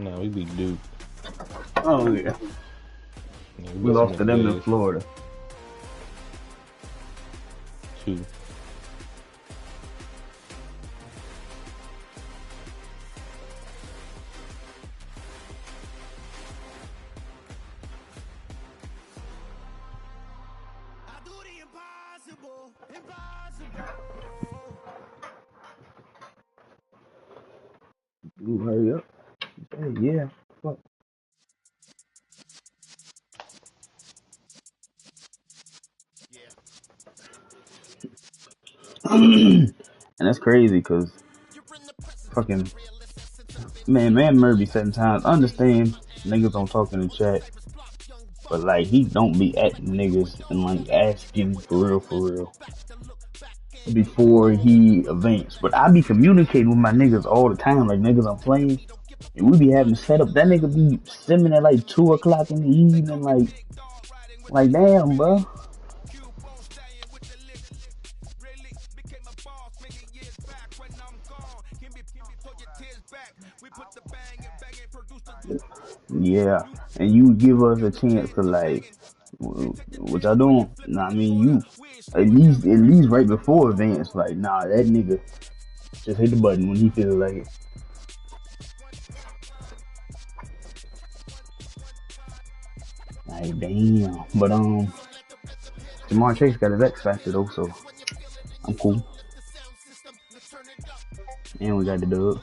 Nah, we beat Duke. Oh yeah, Yeah, we beat some lost to them niggas in ass. Florida. 2. Ooh, hurry up. Hey, yeah. Fuck. And that's crazy because fucking man Murphy 7 times. I understand niggas don't talk in the chat, but like he don't be at niggas and like asking for real before he advanced. But I be communicating with my niggas all the time, like niggas I'm playing, and we be having set up. That nigga be simming at like 2 o'clock in the evening, like damn, bro. Yeah, and you give us a chance to like, what y'all doing? Nah, I mean you at least right before advance, like nah, that nigga just hit the button when he feels like it. Like damn, but Jamar Chase got his X factor though, so I'm cool. And we got the dub.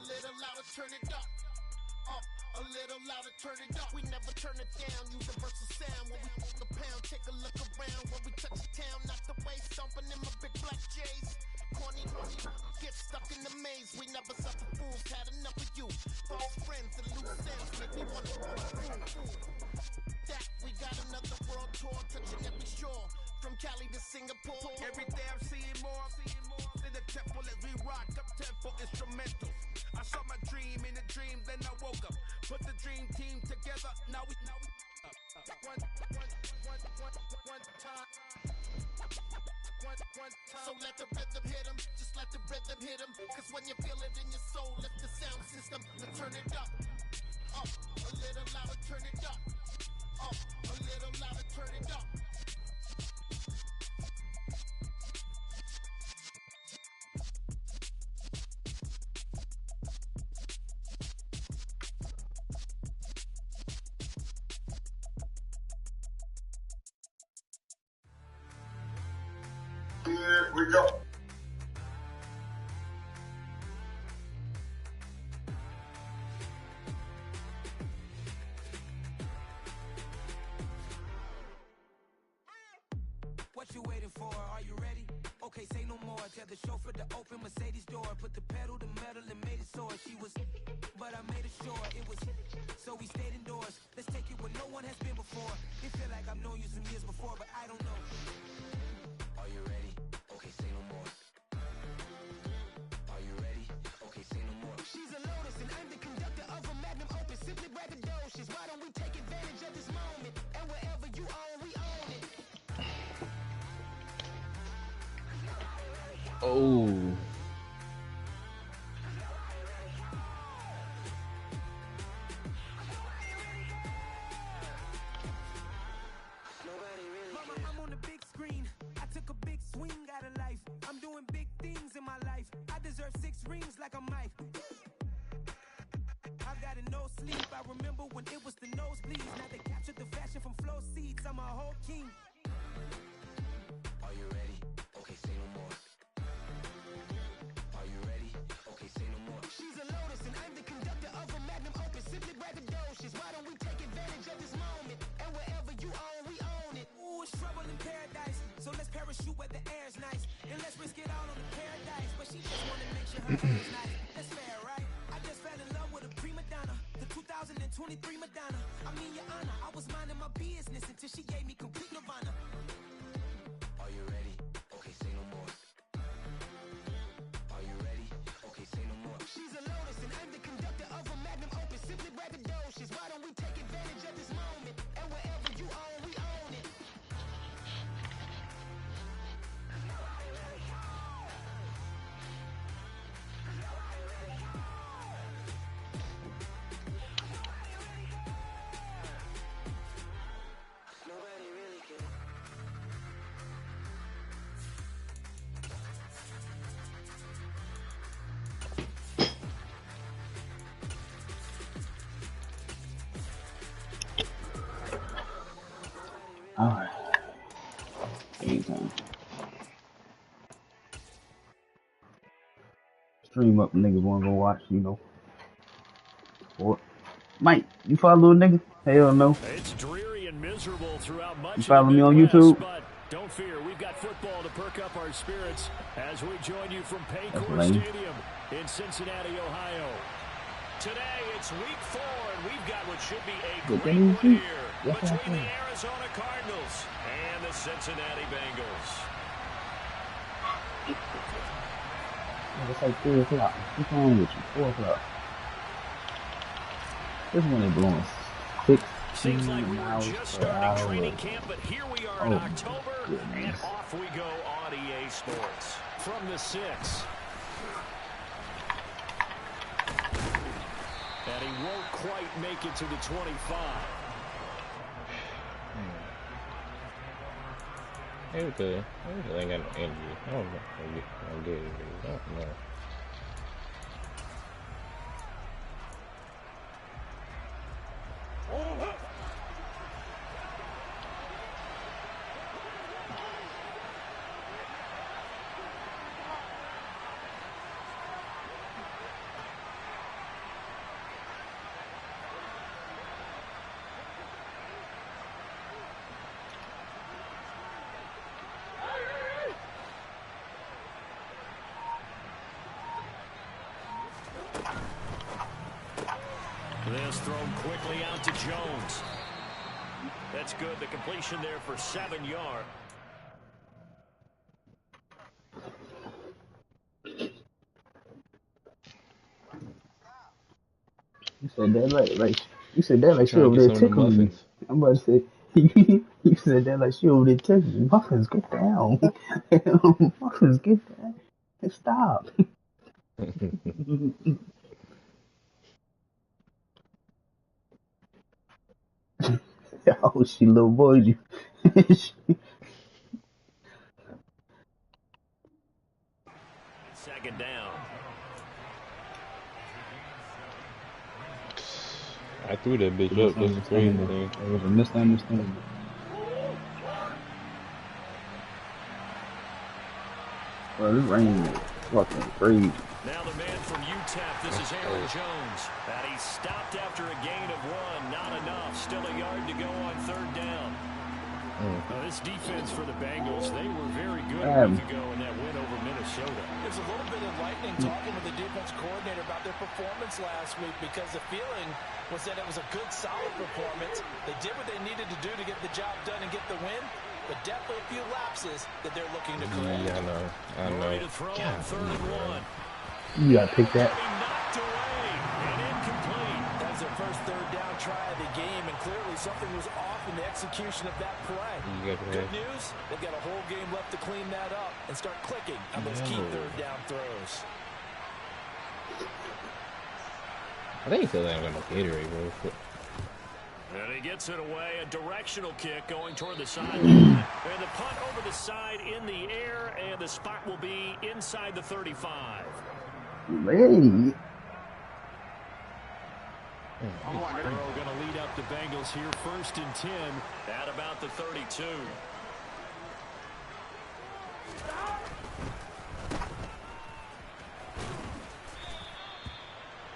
Here we go. What you waiting for? Are you ready? Okay, say no more. Tell the chauffeur to open Mercedes door. Put the pedal to metal and made it soar. She was, but I made it sure it was. So we stayed indoors. Let's take it where no one has been before. It feel like I've known you some years before, but I don't know. Are you ready? Okay, say no more. Are you ready? Okay, say no more. She's a Lotus and I'm the conductor of a magnum opus. Simply braggadocious. Why don't we take advantage of this moment? And wherever you own, we own it. Oh. I'm on the big screen. I took a big swing out of life. I'm doing big things in my life. I deserve 6 rings like I'm Mike. I've got no sleep. I remember when it was the nosebleeds. Now they captured the fashion from flow seats. I'm a whole king. Are you ready? Okay, say no more. Are you ready? Okay, say no more. She's a Lotus and I'm the conductor of a magnum opus. Simply braggadocious. Why don't we take advantage of this moment? And wherever you own, we own it. Ooh, it's trouble in paradise. So let's parachute where the air's nice. And let's risk it all on the paradise. But she just wanna make sure her hair's nice. That's fair, right? I just fell in love with a prima donna. The 2023 Madonna. I mean, your honor, I was minding my business until she gave me complete nirvana. Are you ready? Okay, say no more. Are you ready? Okay, say no more. She's a Lotus and I'm the conductor of a magnum opus. Simply braggadocious. Why don't we take advantage of this moment? And wherever you own, we own it. Anytime. Stream up, niggas wanna go watch, you know. Or Mike, you follow a nigga? Hell no. It's dreary and miserable throughout much You of follow the me on Midwest, YouTube? but don't fear, we've got football to perk up our spirits as we join you from That's Paycor lame. Stadium in Cincinnati, Ohio. Today it's week 4, and we've got what should be a Good great thing you one see. here Yes, I between the can. Arizona Cardinals and the Cincinnati Bengals. It's like 3 o'clock. What's wrong with you? 4 o'clock. This one they blowing Seems like 16 we were miles just per starting hour. training camp, but here we are in Oh, October, and goodness. off we go on EA Sports. From the 6. And he won't quite make it to the 25. Everything. Everything ain't got no energy. I don't know how you get it. I don't know. This thrown quickly out to Jones. That's good. The completion there for 7 yards. You said that like you said that like she Trying to over get there some of the tickling me. muffins. I'm about to say you said that like she over there tickling me. Muffins, get down. Muffins, get down. Stop. Oh, she little boy you. Second down. I threw that bitch up. That's the crazy thing. It was a misunderstanding. Bro, this rain is fucking crazy. Now the man from UTEP, this is Aaron Jones. And he stopped after a gain of 1. Not enough. Still a yard to go on 3rd down. Now this defense for the Bengals, they were very good a week ago in that win over Minnesota. It's a little bit enlightening talking with the defense coordinator about their performance last week because the feeling was that it was a good, solid performance. They did what they needed to do to get the job done and get the win, but definitely a few lapses that they're looking to correct. Yeah, I know. Ready to throw on 3rd and 1. You gotta pick that. Knocked away and incomplete. That was their first 3rd down try of the game, and clearly something was off in the execution of that play. Good news, they've got a whole game left to clean that up and start clicking on those key 3rd down throws. I think he said I ain't got no Gatorade, bro. And he gets it away. A directional kick going toward the sideline. And the punt over the side in the air, and the spot will be inside the 35. Hey. Burrow going to lead up the Bengals here 1st and 10 at about the 32.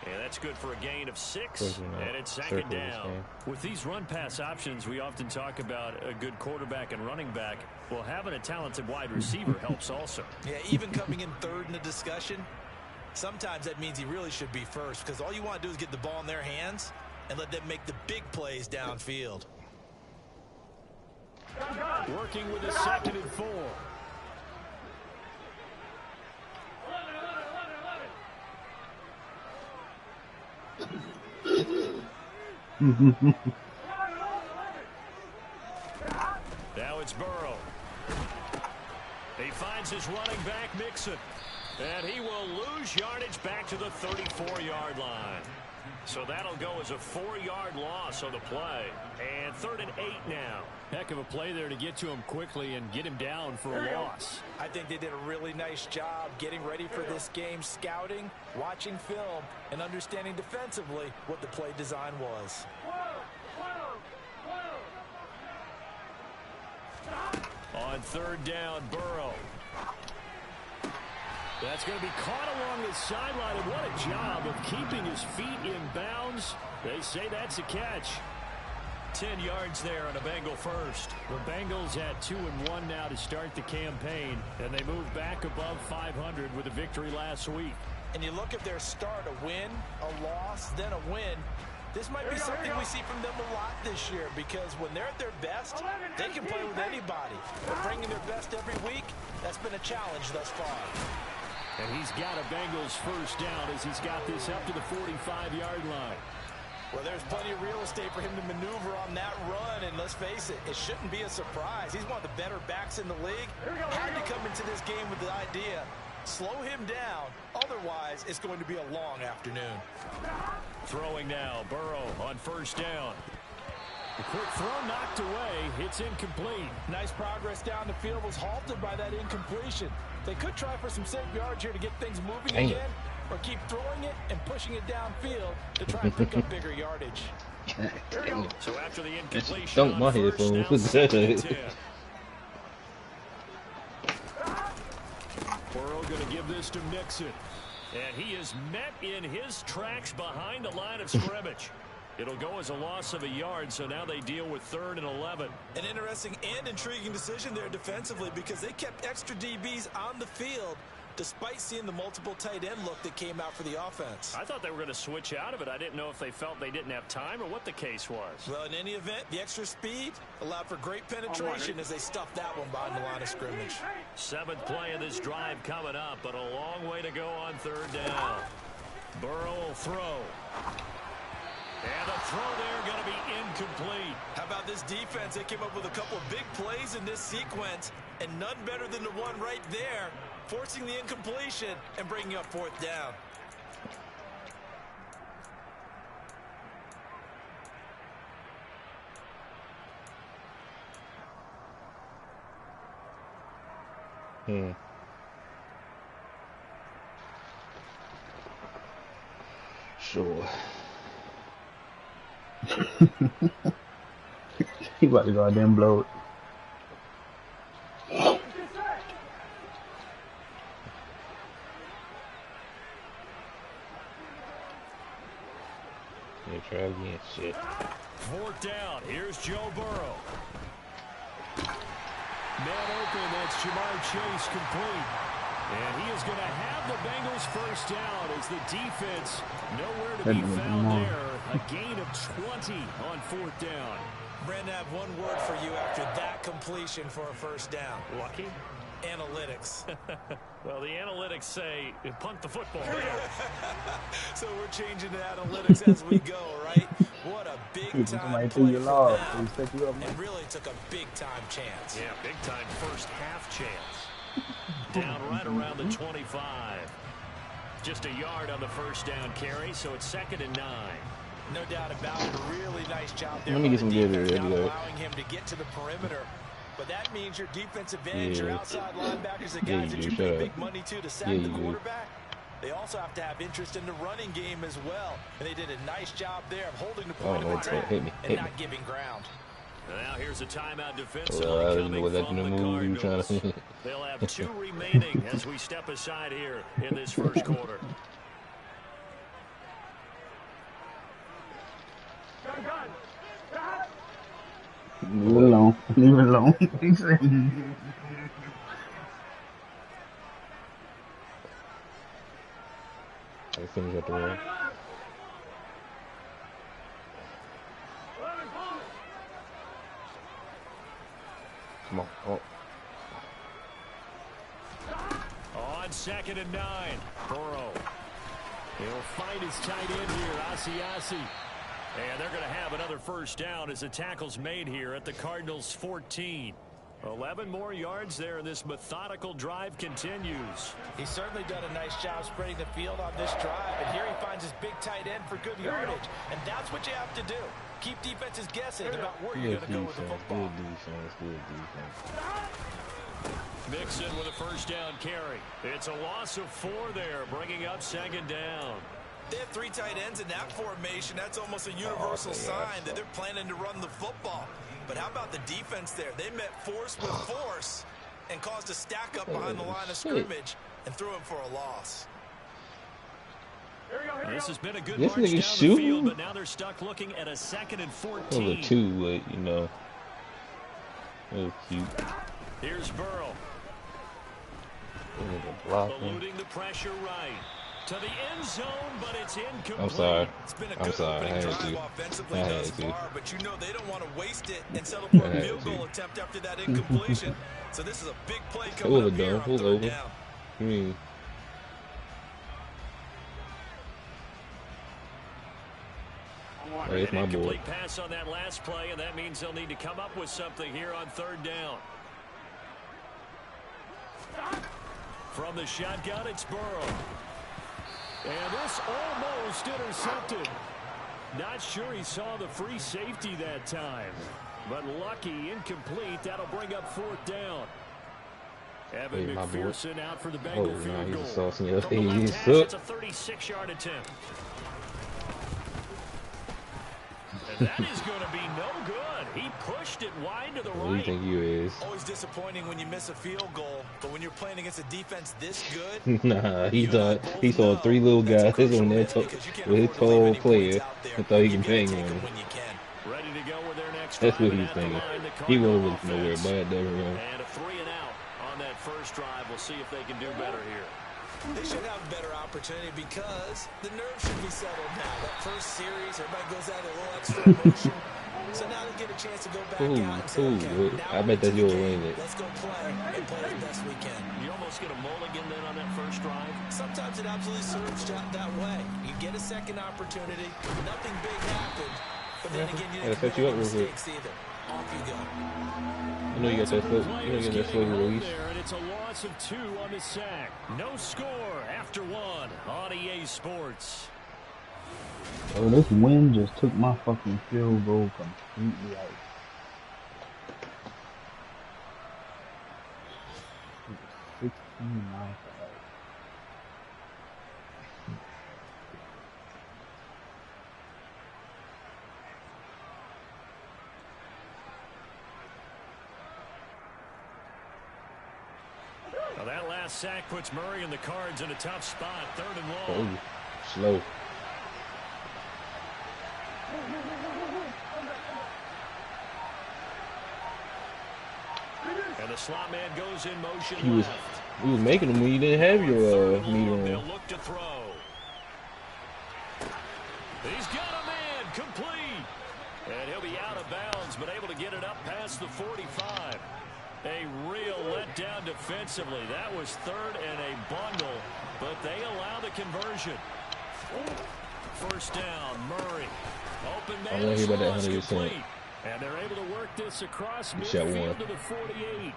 And that's good for a gain of 6, and it's 2nd down. With these run-pass options, we often talk about a good quarterback and running back. Well, having a talented wide receiver helps also. Yeah, even coming in 3rd in the discussion, sometimes that means he really should be first because all you want to do is get the ball in their hands and let them make the big plays downfield. Working with a 2nd and 4. Now it's Burrow. He finds his running back, Mixon. And he will lose yardage back to the 34-yard line. So that'll go as a 4-yard loss on the play. And 3rd and 8 now. Heck of a play there to get to him quickly and get him down for a loss. I think they did a really nice job getting ready for this game, scouting, watching film, and understanding defensively what the play design was. On third down, Burrow. That's going to be caught along the sideline, and what a job of keeping his feet in bounds. They say that's a catch. 10 yards there on a Bengal first. The Bengals at 2-1 now to start the campaign, and they move back above 500 with a victory last week. And you look at their start, a win, a loss, then a win. This might be something we see from them a lot this year, because when they're at their best, they can play with anybody. But bringing their best every week, that's been a challenge thus far. And he's got a Bengals first down as he's got this up to the 45-yard line. Well, there's plenty of real estate for him to maneuver on that run, and let's face it, it shouldn't be a surprise. He's one of the better backs in the league. Had to come into this game with the idea, slow him down, otherwise it's going to be a long afternoon. Throwing now, Burrow on first down. The quick throw knocked away. It's incomplete. Nice progress down the field, was halted by that incompletion. They could try for some safe yards here to get things moving again, or keep throwing it and pushing it downfield to try and pick up bigger yardage. So after the incompletion, don't mind it for Burrow going to give this to Mixon. And he is met in his tracks behind the line of scrimmage. It'll go as a loss of a yard, so now they deal with 3rd and 11. An interesting and intriguing decision there defensively, because they kept extra DBs on the field despite seeing the multiple tight end look that came out for the offense. I thought they were going to switch out of it. I didn't know if they felt they didn't have time or what the case was. Well, in any event, the extra speed allowed for great penetration as they stuffed that one behind the line of scrimmage. 7th play of this drive coming up, but a long way to go on 3rd down. Burrow will throw. And the throw there going to be incomplete. How about this defense? They came up with a couple of big plays in this sequence, and none better than the one right there, forcing the incompletion and bringing up 4th down. Sure. He about to go out there and blow it. Yeah, try again. Shit. 4th down. Here's Joe Burrow. Man open. That's Jamar Chase complete. And he is going to have the Bengals first down as the defense nowhere to be found there. A gain of 20 on 4th down. Brandon, I have one word for you after that completion for a first down. Lucky? Analytics. Well, the analytics say punt the football. So we're changing to analytics as we go, right? What a big-time play for them. And really took a big-time chance. Yeah, big-time first half chance. Down right around the 25. Just a yard on the first down carry, so it's 2nd and 9. No doubt about it. A really nice job there. Let me get some good here. Not allowing him to get to the perimeter. But that means your defensive ends, your outside linebackers, the guys that you pay big money to sack the quarterback, they also have to have interest in the running game as well. And they did a nice job there of holding the point of attack and not giving ground. Now here's a timeout defensively coming from the Cardinals. They'll have 2 remaining as we step aside here in this first quarter. Leave it alone. Leave it alone. I finish up the run. Come on. Oh. On 2nd and 9, Burrow. He'll find his tight end here, Asiasi. And they're going to have another first down as the tackle's made here at the Cardinals' 14. 11 more yards there, and this methodical drive continues. He's certainly done a nice job spreading the field on this drive, and here he finds his big tight end for good yardage, and that's what you have to do. Keep defenses guessing about where you're going to go with the football. Good defense. Mixon with a first down carry. It's a loss of 4 there, bringing up 2nd down. They have 3 tight ends in that formation. That's almost a universal sign that they're planning to run the football. But how about the defense there? They met force with force and caused a stack up behind the line of scrimmage and threw him for a loss. This has been a good This march nigga down the field, shooting? but now they're stuck looking at a 2nd and 14. Over 2, but, you know. It was cute. Here's Burrow. Eluding the pressure right. To the end zone, but it's incomplete. I'm sorry. It's been a I'm good sorry. opening I had drive to. offensively I had thus to. far, but you know they don't want to waste it and settle for a field goal attempt after that incompletion. So this is a big play coming up here on 3rd down. I mean, it's my boy. Incomplete pass on that last play, and that means they'll need to come up with something here on 3rd down. From the shotgun, it's Burrow. And this almost intercepted. Not sure he saw the free safety that time. But lucky, incomplete. That'll bring up 4th down. Evan Hey, McPherson out for the Bengal field goal. He's saucing your From the left face. hash, it's a 36-yard attempt. And that is going to be no good. He pushed it wide to the What do you right. think you is? Always disappointing when you miss a field goal, but when you're playing against a defense this good, Nah, he saw 3 little guys on that with his tall player and thought he can bang him. Ready to go with their next That's drive, what and he's at the thinking. line, the He Cardinal won't look nowhere offense. but that room. And a 3 and out on that first drive. We'll see if they can do better here. they should have a better opportunity because the nerves should be settled now. That first series, everybody goes out a little extra emotion. So now they get a chance to go back out and say, okay, now I bet that's we're your into the win game. it. Let's go play and play the best we can. You almost get a mulligan then on that first drive. Sometimes it absolutely serves that way. You get a second opportunity, nothing big happened, but then again, you Gotta didn't set you make up real quick. mistakes either. Off you go. You know you got that slow, you know you got that slow release. There, and it's a loss of 2 on the sack. No score after 1 on EA Sports. Oh, this wind just took my fucking field goal completely out. 16 miles per hour. Well, that last sack puts Murray and the Cards in a tough spot. 3rd and long. Oh, slow. And the slot man goes in motion He was making them when you didn't have your meter They'll on. look to throw. He's got a man complete. And he'll be out of bounds, but able to get it up past the 45. A real letdown defensively. That was 3rd and a bundle, but they allow the conversion. First down, Murray. Open man. I want to hear about that 100%. Complete. And they're able to work this across Shot midfield one. to the 48.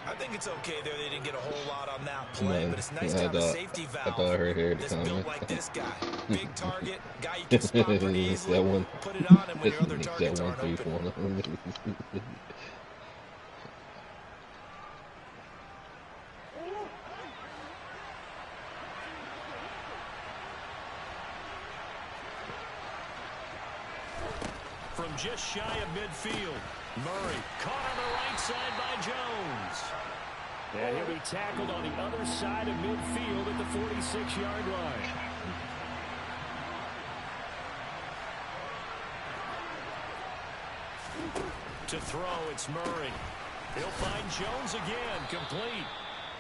I think it's okay there. They didn't get a whole lot on that play, Man, but it's nice to I have a thought- safety I valve. thought I heard it That's coming. built like this guy. Big target, guy you can spot pretty It's easily. that one. Put it on him when your other It's targets that aren't 1 open. 3 4. From just shy of midfield, Murray caught on the right side by Jones. And he'll be tackled on the other side of midfield at the 46-yard line. To throw, it's Murray. He'll find Jones again, complete.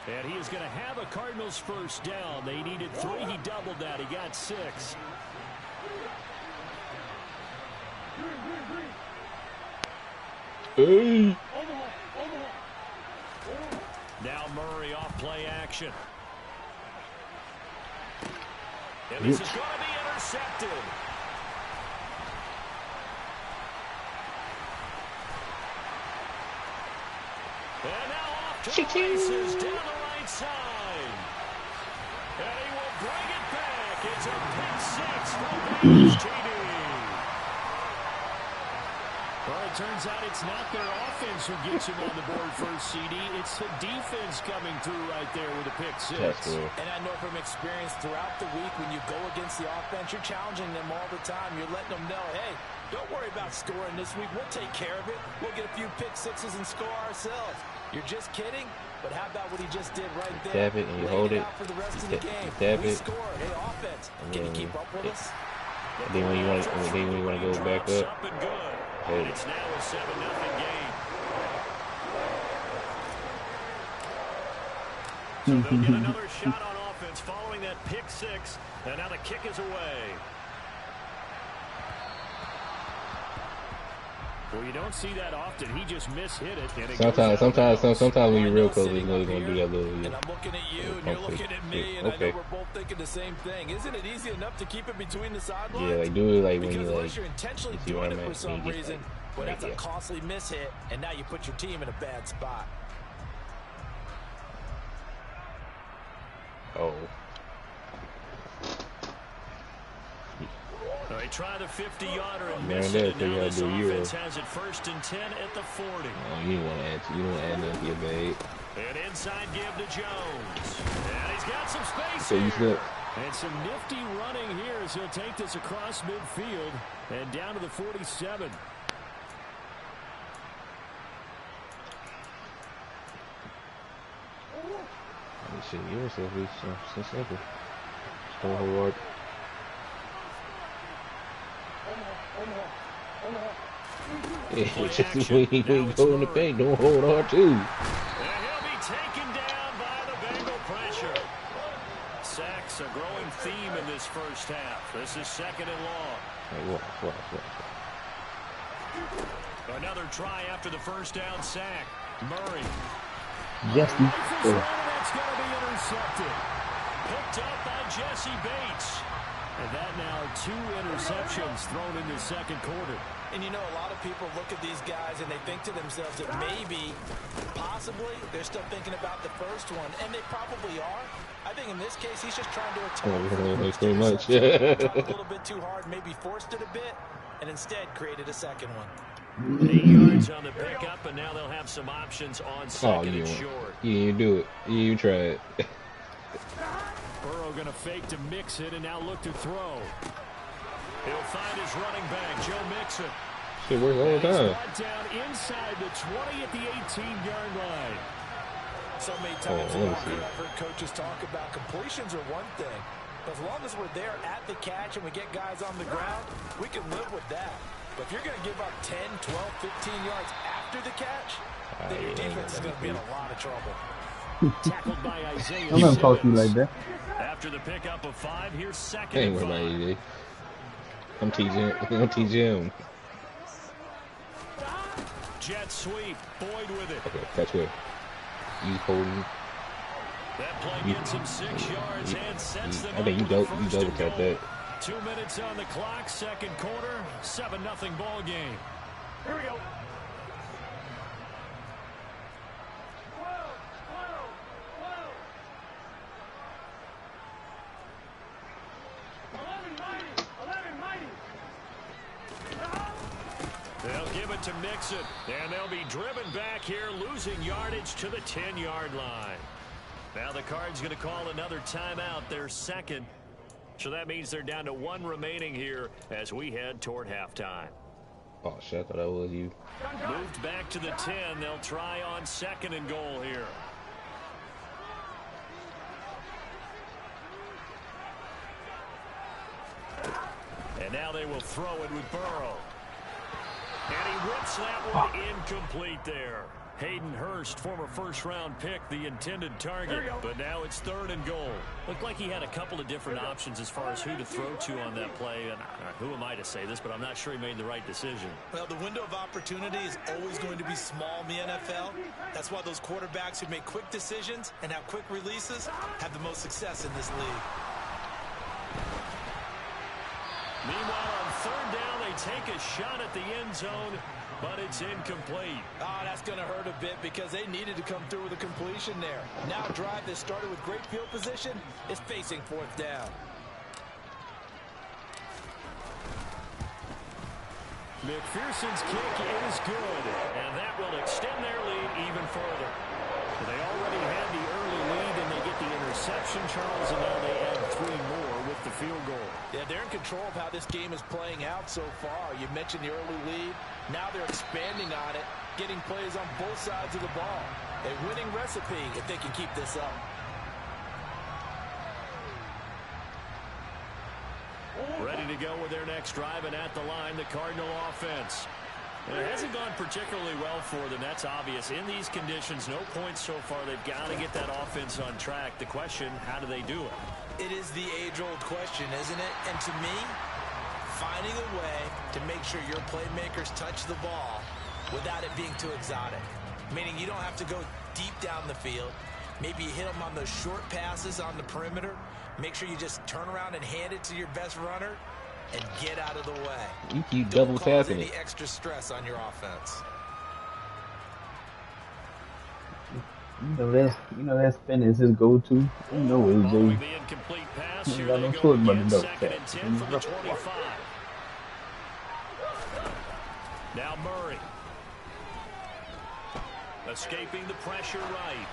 And he is going to have a Cardinals first down. They needed 3. He doubled that. He got 6. Hey! Now Murray off play action. And this is going to be intercepted. And now off to the races down the right side. And he will bring it back. It's a pick 6 from Bengals TD. Well, it turns out it's not their offense who gets him on the board first, CD. It's the defense coming through right there with a pick six. And I know from experience throughout the week when you go against the offense, you're challenging them all the time. You're letting them know, hey, don't worry about scoring this week. We'll take care of it. We'll get a few pick sixes and score ourselves. You're just kidding? But how about what he just did right there? Tap it and you hold it. For the rest of the game. Tap we it. score. Hey, offense. Can you keep up with us? Then when you want to go back up. And it's now a 7-0 game. So they'll get another shot on offense following that pick six. And now the kick is away. Well, you don't see that often. He just mishit it. And it sometimes when you're real close, he's going to do that little. And I'm looking at you, and you're looking at me, and I know we're both thinking the same thing. Isn't it easy enough to keep it between the sidelines? Yeah, like do it like when you because like. you're intentionally doing it for some reason, but that's a costly mishit, and now you put your team in a bad spot. Oh. They try the 50-yarder and Man, miss that's it. And now what this you gotta do, offense has it 1st and 10 at the 40. Oh, you don't want to add nothing to your bag. An inside give to Jones. And he's got some space So you here. slip. And some nifty running here as he'll take this across midfield and down to the 47. Shit, yourself is so simple. Don't hold hard. Yeah, just when you go in the paint, don't hold hard too. And he'll be taken down by the Bengal pressure. Sacks a growing theme in this first half. This is 2nd and long. Hey, what? Another try after the first down sack. Murray. Jesse. That's going to be intercepted. Picked up by Jesse Bates. And that now 2 interceptions thrown in the second quarter. And you know, a lot of people look at these guys and they think to themselves that maybe, possibly, they're still thinking about the first one. And they probably are. I think in this case, he's just trying to atone for the first pretty much. tried a little bit too hard, maybe forced it a bit, and instead created a second one. 8 yards on the pickup, and now they'll have some options on 2nd and short. You do it. You try it. Burrow going to fake to mix it and now look to throw. He'll find his running back, Joe Mixon. Shit works all the time. He's brought down inside the 20 at the 18-yard line. So many times I've heard coaches talk about completions are one thing. But as long as we're there at the catch and we get guys on the ground, we can live with that. But if you're going to give up 10, 12, 15 yards after the catch, then your defense is going to be in a lot of trouble. Tackled by Isaiah. I'm gonna talk to you like that. After the pickup of 5, here's 2nd Ain't and 5. worried about AJ. I'm teaching him. Jet sweep. Boyd with it. Okay, catch it. You holding. That play gets him 6 yards and sets them I think up you with double first and tap goal. that. 2 minutes on the clock, second quarter, 7-0 ball game. Here we go. They'll give it to Mixon, and they'll be driven back here, losing yardage to the 10-yard line. Now the Cards going to call another timeout, their second. So that means they're down to 1 remaining here as we head toward halftime. Oh, shit, I thought that was you. Moved back to the 10. They'll try on 2nd and goal here. And now they will throw it with Burrow. And he rips that one incomplete there. Hayden Hurst, former first-round pick, the intended target. But now it's 3rd and goal. Looked like he had a couple of different options as far as who to throw to on that play. And who am I to say this, but I'm not sure he made the right decision. Well, the window of opportunity is always going to be small in the NFL. That's why those quarterbacks who make quick decisions and have quick releases have the most success in this league. Meanwhile, on 3rd down, they take a shot at the end zone, but it's incomplete. Oh, that's going to hurt a bit because they needed to come through with a completion there. Now a drive that started with great field position is facing 4th down. McPherson's kick is good, and that will extend their lead even further. They already had the early lead, and they get the interception, Charles, and now they add 3 more with the field goal. Yeah, they're in control of how this game is playing out so far. You mentioned the early lead. Now they're expanding on it, getting plays on both sides of the ball. A winning recipe if they can keep this up. Ready to go with their next drive, and at the line, the Cardinal offense. It hasn't gone particularly well for them. That's obvious. In these conditions, no points so far. They've got to get that offense on track. The question, how do they do it? It is the age-old question, isn't it? And to me, finding a way to make sure your playmakers touch the ball without it being too exotic. Meaning you don't have to go deep down the field. Maybe you hit them on those short passes on the perimeter. Make sure you just turn around and hand it to your best runner and get out of the way. You keep Don't double cause tapping any it. extra stress on your offense. You know that spin is his go-to. You know it, Following Jay. the incomplete pass, You here got they no go choice but to again, double 2nd tap. and 10 from the 25. Now Murray. Escaping the pressure right.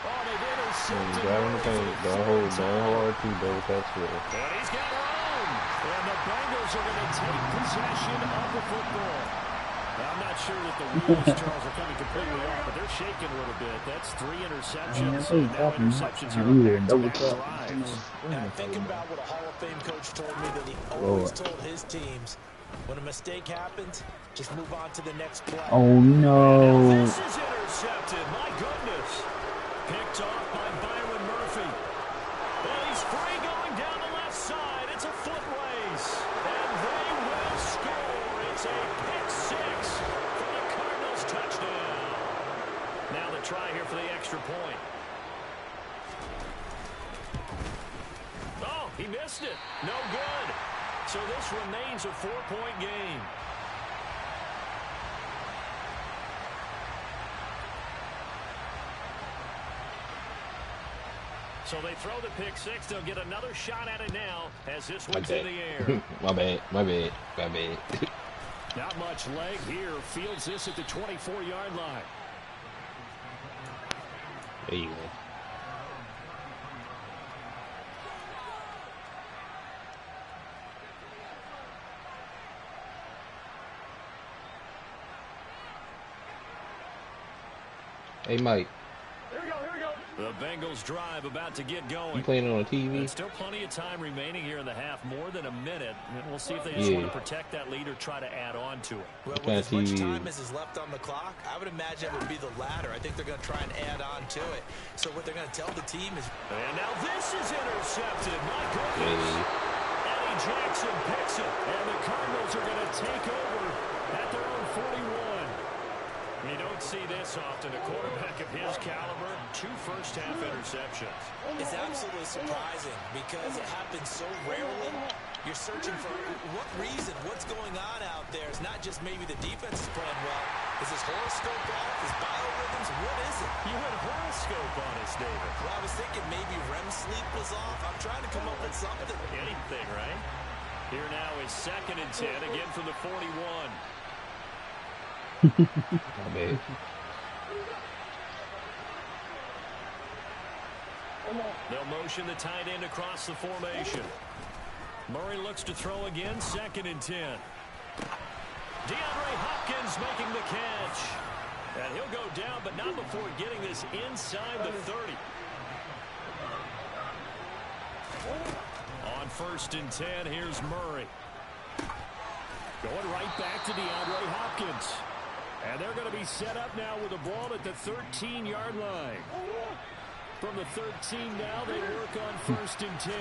Oh, they've intercepted. Grab on the paint. Don't hold hard to double tap square. And he's got room. And the Bengals are going to take possession of the football. Now, I'm not sure that the wheels, Charles, are coming completely off, but they're shaking a little bit. That's 3 interceptions. And now interceptions here on back-to-back drives. And I think about what a Hall of Fame coach told me that he always told his teams, when a mistake happens, just move on to the next play. Oh Now no! this is intercepted. My goodness. Picked off by Byron Murphy. And he's free going down the left side. It's a foot race. And they will score. It's a pick 6 for the Cardinals touchdown. Now the try here for the extra point. Oh, he missed it. No good. So this remains a 4-point game. So they throw the pick 6. They'll get another shot at it now as this one's in the air. My bad. Not much leg here. Fields this at the 24-yard line. There you go. Hey, Mike. The Bengals drive about to get going. You playing it on a TV? There's still plenty of time remaining here in the half, more than a minute. And we'll see if they just want to protect that lead or try to add on to it. Well, with as much time as is left on the clock, I would imagine it would be the latter. I think they're going to try and add on to it. So what they're going to tell the team is... And now this is intercepted. My goodness. Eddie Jackson picks it. And the Cardinals are going to take over at their own 41. You don't see this often. A quarterback of his caliber, 2 first-half interceptions. It's absolutely surprising because it happens so rarely. You're searching for what reason, what's going on out there. It's not just maybe the defense is playing well. Is his horoscope off? His biorhythms? What is it? You had horoscope on us, David. Well, I was thinking maybe REM sleep was off. I'm trying to come up with something. Anything, right? Here now is 2nd and 10, again from the 41. My They'll motion the tight end across the formation. Murray looks to throw again, 2nd and 10. DeAndre Hopkins making the catch. And he'll go down, but not before getting this inside the 30. On 1st and 10, here's Murray. Going right back to DeAndre Hopkins. And they're going to be set up now with the ball at the 13-yard line. From the 13 now, they work on 1st and 10.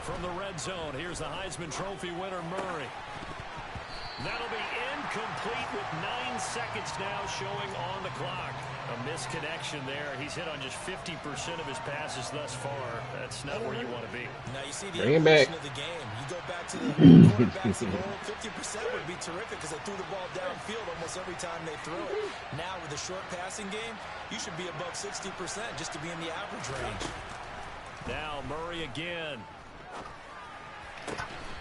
From the red zone, here's the Heisman Trophy winner, Murray. That'll be incomplete with 9 seconds now showing on the clock. A misconnection there. He's hit on just 50% of his passes thus far. That's not where you want to be. Now you see the Bring him back. evolution of the game. You go back to the quarterbacks of old, 50% would be terrific because they threw the ball downfield almost every time they threw it. Now with a short passing game, you should be above 60% just to be in the average range. Now Murray again.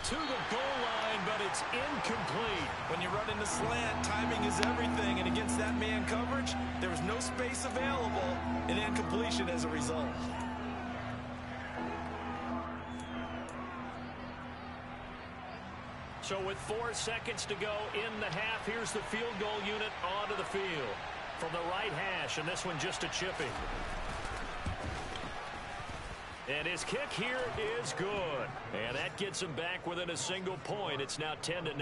To the goal line, but it's incomplete. When you run into slant, timing is everything, and against that man coverage, there was no space available, and incompletion as a result. So with 4 seconds to go in the half, here's the field goal unit onto the field. From the right hash, and this one just a chipping. And his kick here is good. And that gets him back within a single point. It's now 10-9.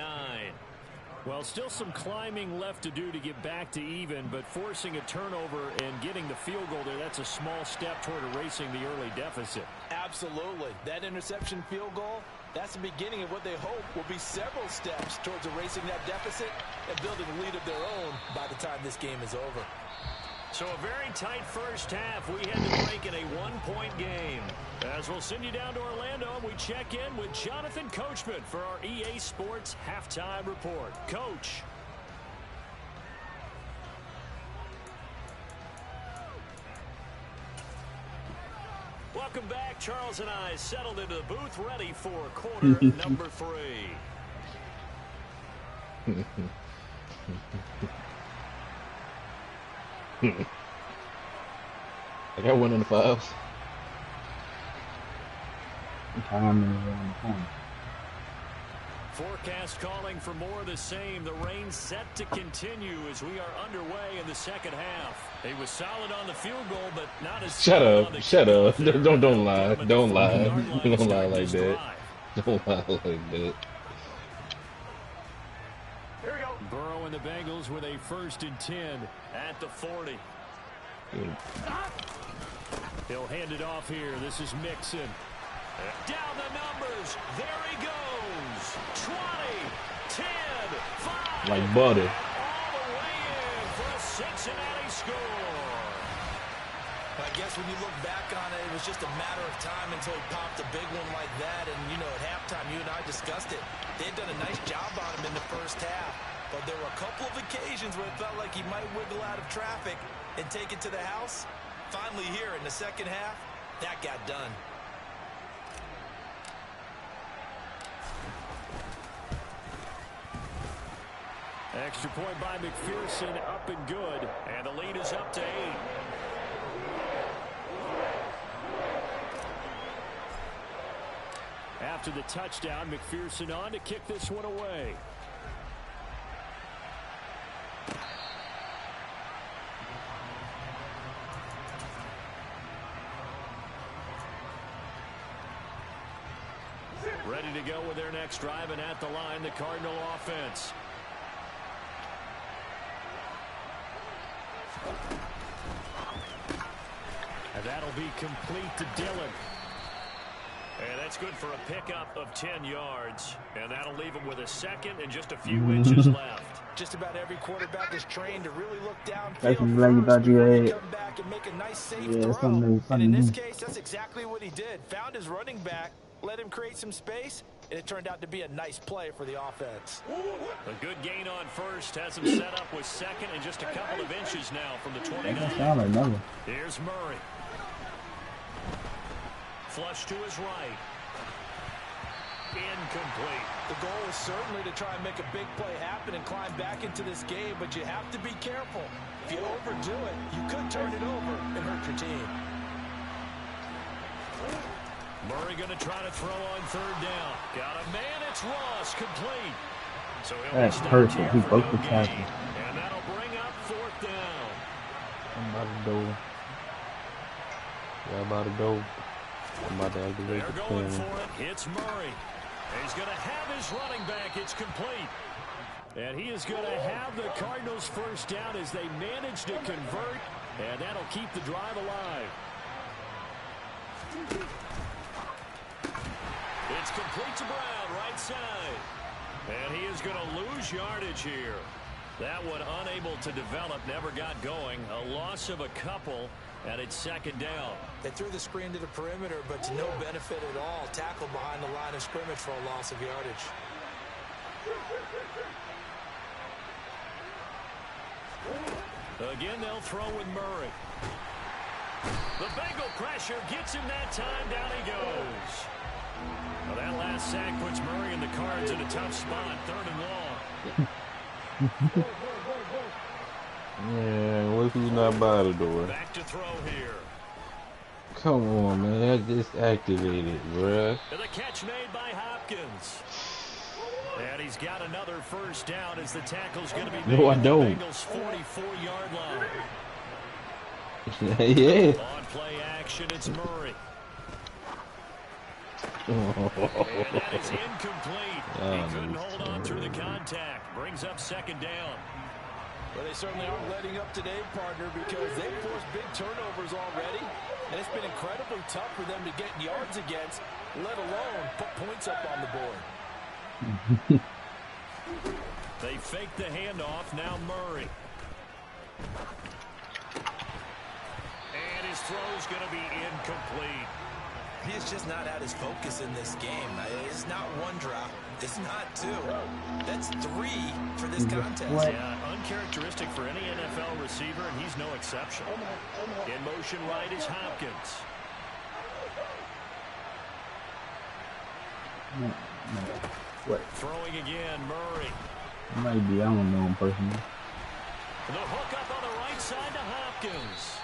Well, still some climbing left to do to get back to even, but forcing a turnover and getting the field goal there, that's a small step toward erasing the early deficit. Absolutely. That interception field goal, that's the beginning of what they hope will be several steps towards erasing that deficit and building a lead of their own by the time this game is over. So a very tight first half. We had to break in a one-point game. As we'll send you down to Orlando, and we check in with Jonathan Coachman for our EA Sports Halftime Report. Coach. Welcome back. Charles and I settled into the booth, ready for quarter number 3. I got 1 on the 5s. Time is around the corner. Forecast calling for more of the same. The rain set to continue as we are underway in the second half. He was solid on the field goal, but not as Shut solid on up. the Shut up. kickoff. Don't lie. Don't lie. Don't lie like that. Drive. Don't lie like that. Burrow and the Bengals with a 1st and 10 at the 40. He'll hand it off here. This is Mixon. Down the numbers. There he goes. 20, 10, 5. Like butter. All the way in for a Cincinnati score. I guess when you look back on it, it was just a matter of time until he popped a big one like that. And, you know, at halftime, you and I discussed it. They had done a nice job on him in the first half. But there were a couple of occasions where it felt like he might wiggle out of traffic and take it to the house. Finally here in the second half, that got done. Extra point by McPherson, up and good. And the lead is up to 8. After the touchdown, McPherson on to kick this one away. Ready to go with their next drive, and at the line, the Cardinal offense. And that'll be complete to Dillon. And that's good for a pickup of 10 yards. And that'll leave him with a 2nd and just a few inches left. Just about every quarterback is trained to really look downfield That's what you thought you had. come back and make a nice safe Yeah, throw. something And in this case, that's exactly what he did. Found his running back, let him create some space, and it turned out to be a nice play for the offense. A good gain on first. Has him set up with 2nd and just a couple of inches now from the 29. That sound like nothing. Here's Murray. Flush to his right. Incomplete. The goal is certainly to try and make a big play happen and climb back into this game, but you have to be careful. If you overdo it, you could turn it over and hurt your team. Murray going to try to throw on 3rd down. Got a man. It's Ross. Complete. So he'll That's be perfect. stopped He here for broke the no tackle. gain. And that'll bring up 4th down. I'm about to go. Yeah, I'm about to go. I'm about to activate They're the going plan. for it. It's Murray. He's going to have his running back. It's complete. And he is going to have the Cardinals' 1st down as they manage to convert. And that'll keep the drive alive. It's complete to Brown, right side. And he is going to lose yardage here. That one unable to develop, never got going. A loss of a couple, and it's 2nd down. They threw the screen to the perimeter, but to no benefit at all. Tackled behind the line of scrimmage for a loss of yardage. Again, they'll throw with Murray. The Bengal pressure gets him that time. Down he goes. Well, that last sack puts Murray and the Cardinals Cards in a tough spot, 3rd and long. Man, what if he's not by the door? Back to throw here. Come on, man. I just activated, bruh. And the catch made by Hopkins. And he's got another first down as the tackle's going to be made No, I at the don't. Bengals' 44-yard line. Yeah. On play action, it's Murray. Oh, And that is incomplete. He couldn't hold on through the contact. Brings up 2nd down. Well, they certainly aren't letting up today, partner, because they've forced big turnovers already. And it's been incredibly tough for them to get yards against, let alone put points up on the board. They fake the handoff. Now Murray. And his throw's going to be incomplete. He has just not had his focus in this game. It's not 1 drop. It's not 2. That's 3 for this contest. Yeah, uncharacteristic for any NFL receiver, and he's no exception. In motion right is Hopkins. What? Throwing again, Murray. Might be. I don't know him personally. The hook up on the right side to Hopkins.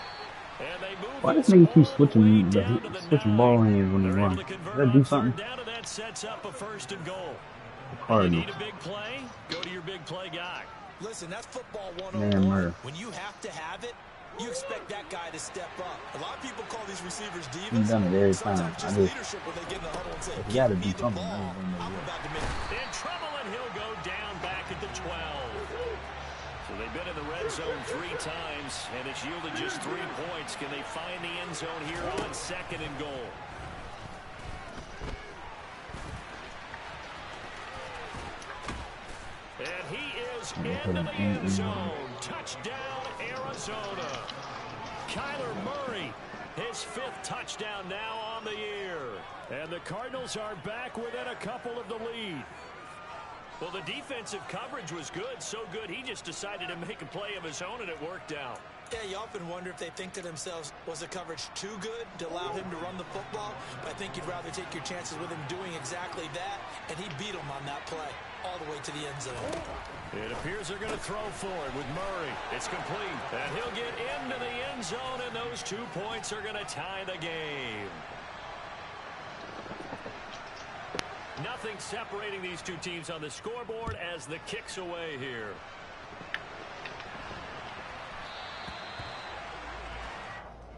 And they move. Why does nigga keep switching ball hands when he runs? Does that do something? Down to that sets up a 1st and goal. You Cardinals. need a big play? Go to your big play guy. Listen, that's football Man, 101. When you have to have it, you expect that guy to step up. A lot of people call these receivers divas. He's done it every time. Sometimes just leadership when they get in the huddle and say, you gotta "Give do me the something. ball. I'm about to make it." In trouble, and he'll go down back at the 12. So they've been in the red zone 3 times, and it's yielded just 3 points. Can they find the end zone here on 2nd and goal? And he is into the end zone. Touchdown, Arizona. Kyler Murray, his 5th touchdown now on the year. And the Cardinals are back within a couple of the lead. Well, the defensive coverage was good, so good he just decided to make a play of his own, and it worked out. Yeah, you often wonder if they think to themselves, was the coverage too good to allow him to run the football? I think you'd rather take your chances with him doing exactly that, and he beat him on that play all the way to the end zone. It appears they're going to throw for it with Murray. It's complete, and he'll get into the end zone, and those 2 points are going to tie the game. Nothing separating these 2 teams on the scoreboard as the kick's away here.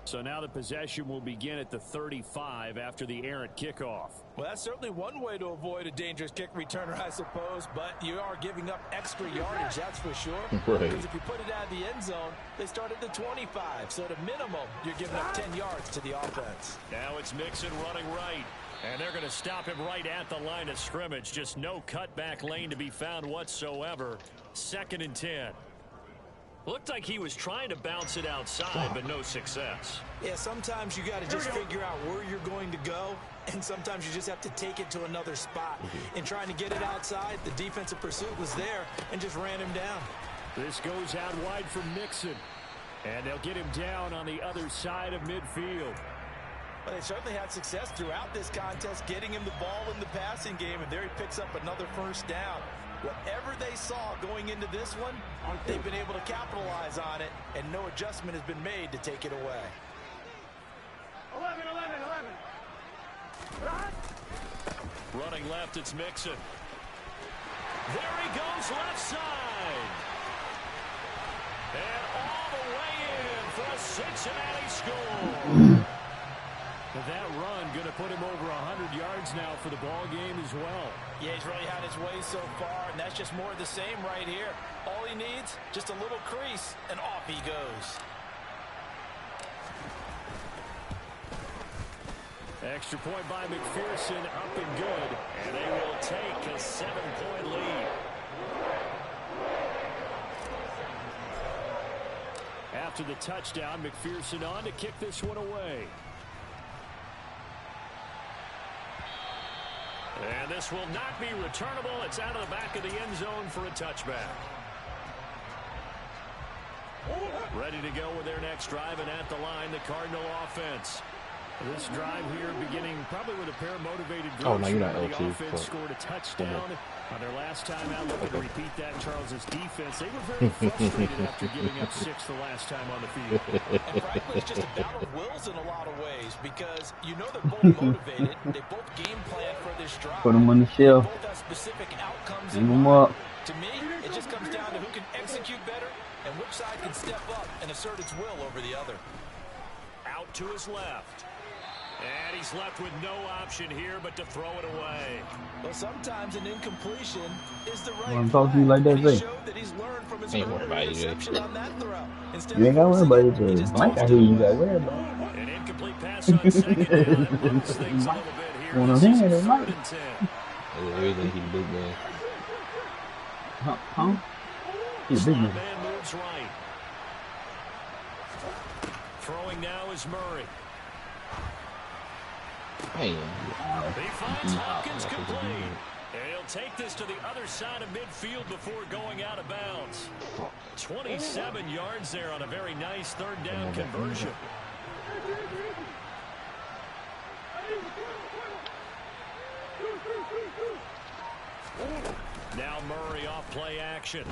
So now the possession will begin at the 35 after the errant kickoff. Well, that's certainly one way to avoid a dangerous kick returner, I suppose, but you are giving up extra yardage, that's for sure. Right. Because if you put it out of the end zone, they start at the 25, so at a minimum, you're giving up 10 yards to the offense. Now it's Mixon running right. And they're going to stop him right at the line of scrimmage. Just no cutback lane to be found whatsoever. 2nd and 10. Looked like he was trying to bounce it outside, but no success. Yeah, sometimes you got to just figure out where you're going to go, and sometimes you just have to take it to another spot. In trying to get it outside, the defensive pursuit was there and just ran him down. This goes out wide for Mixon. And they'll get him down on the other side of midfield. But they certainly had success throughout this contest, getting him the ball in the passing game, and there he picks up another 1st down. Whatever they saw going into this one, they've been able to capitalize on it, and no adjustment has been made to take it away. 11. Running left, it's Mixon. There he goes, left side. And all the way in for a Cincinnati score. That run going to put him over 100 yards now for the ball game as well. Yeah, he's really had his way so far, and that's just more of the same right here. All he needs, just a little crease, and off he goes. Extra point by McPherson, up and good. And they will take a 7-point lead. After the touchdown, McPherson on to kick this one away. And this will not be returnable. It's out of the back of the end zone for a touchback. Ready to go with their next drive, and at the line, the Cardinal offense. This drive here beginning probably with a pair of motivated Oh, no, groups. you're not The L2. offense scored a touchdown on their last time out. Looking to repeat that in Charles's defense. They were very frustrated after giving up 6 the last time on the field. And frankly, it's just a battle of wills in a lot of ways because you know they're both motivated. They both game plan for this drive. Put them on the shelf. Both have specific outcomes Hang in them mind. up. To me, it just comes down to who can execute better and which side can step up and assert its will over the other. Out to his left. And he's left with no option here but to throw it away. Well, sometimes an incompletion is the right I'm talking to you like that, He Zay. showed that he's learned from his Ain't worried about earlier you, Zay. interception on that throw. Instead You ain't got to worry of about it, forcing he Zay. just Mike, I tossed hear it you away. got worried about. An incomplete pass on second down. Moves things a little bit here. One of This is them, third Mike. and 10. Everything he's big man. Huh? He's a big Slot man. man moves right. Throwing now is Murray. Man. He finds Hopkins complete. And he'll take this to the other side of midfield before going out of bounds. 27 yards there on a very nice third down conversion. Now Murray off play action.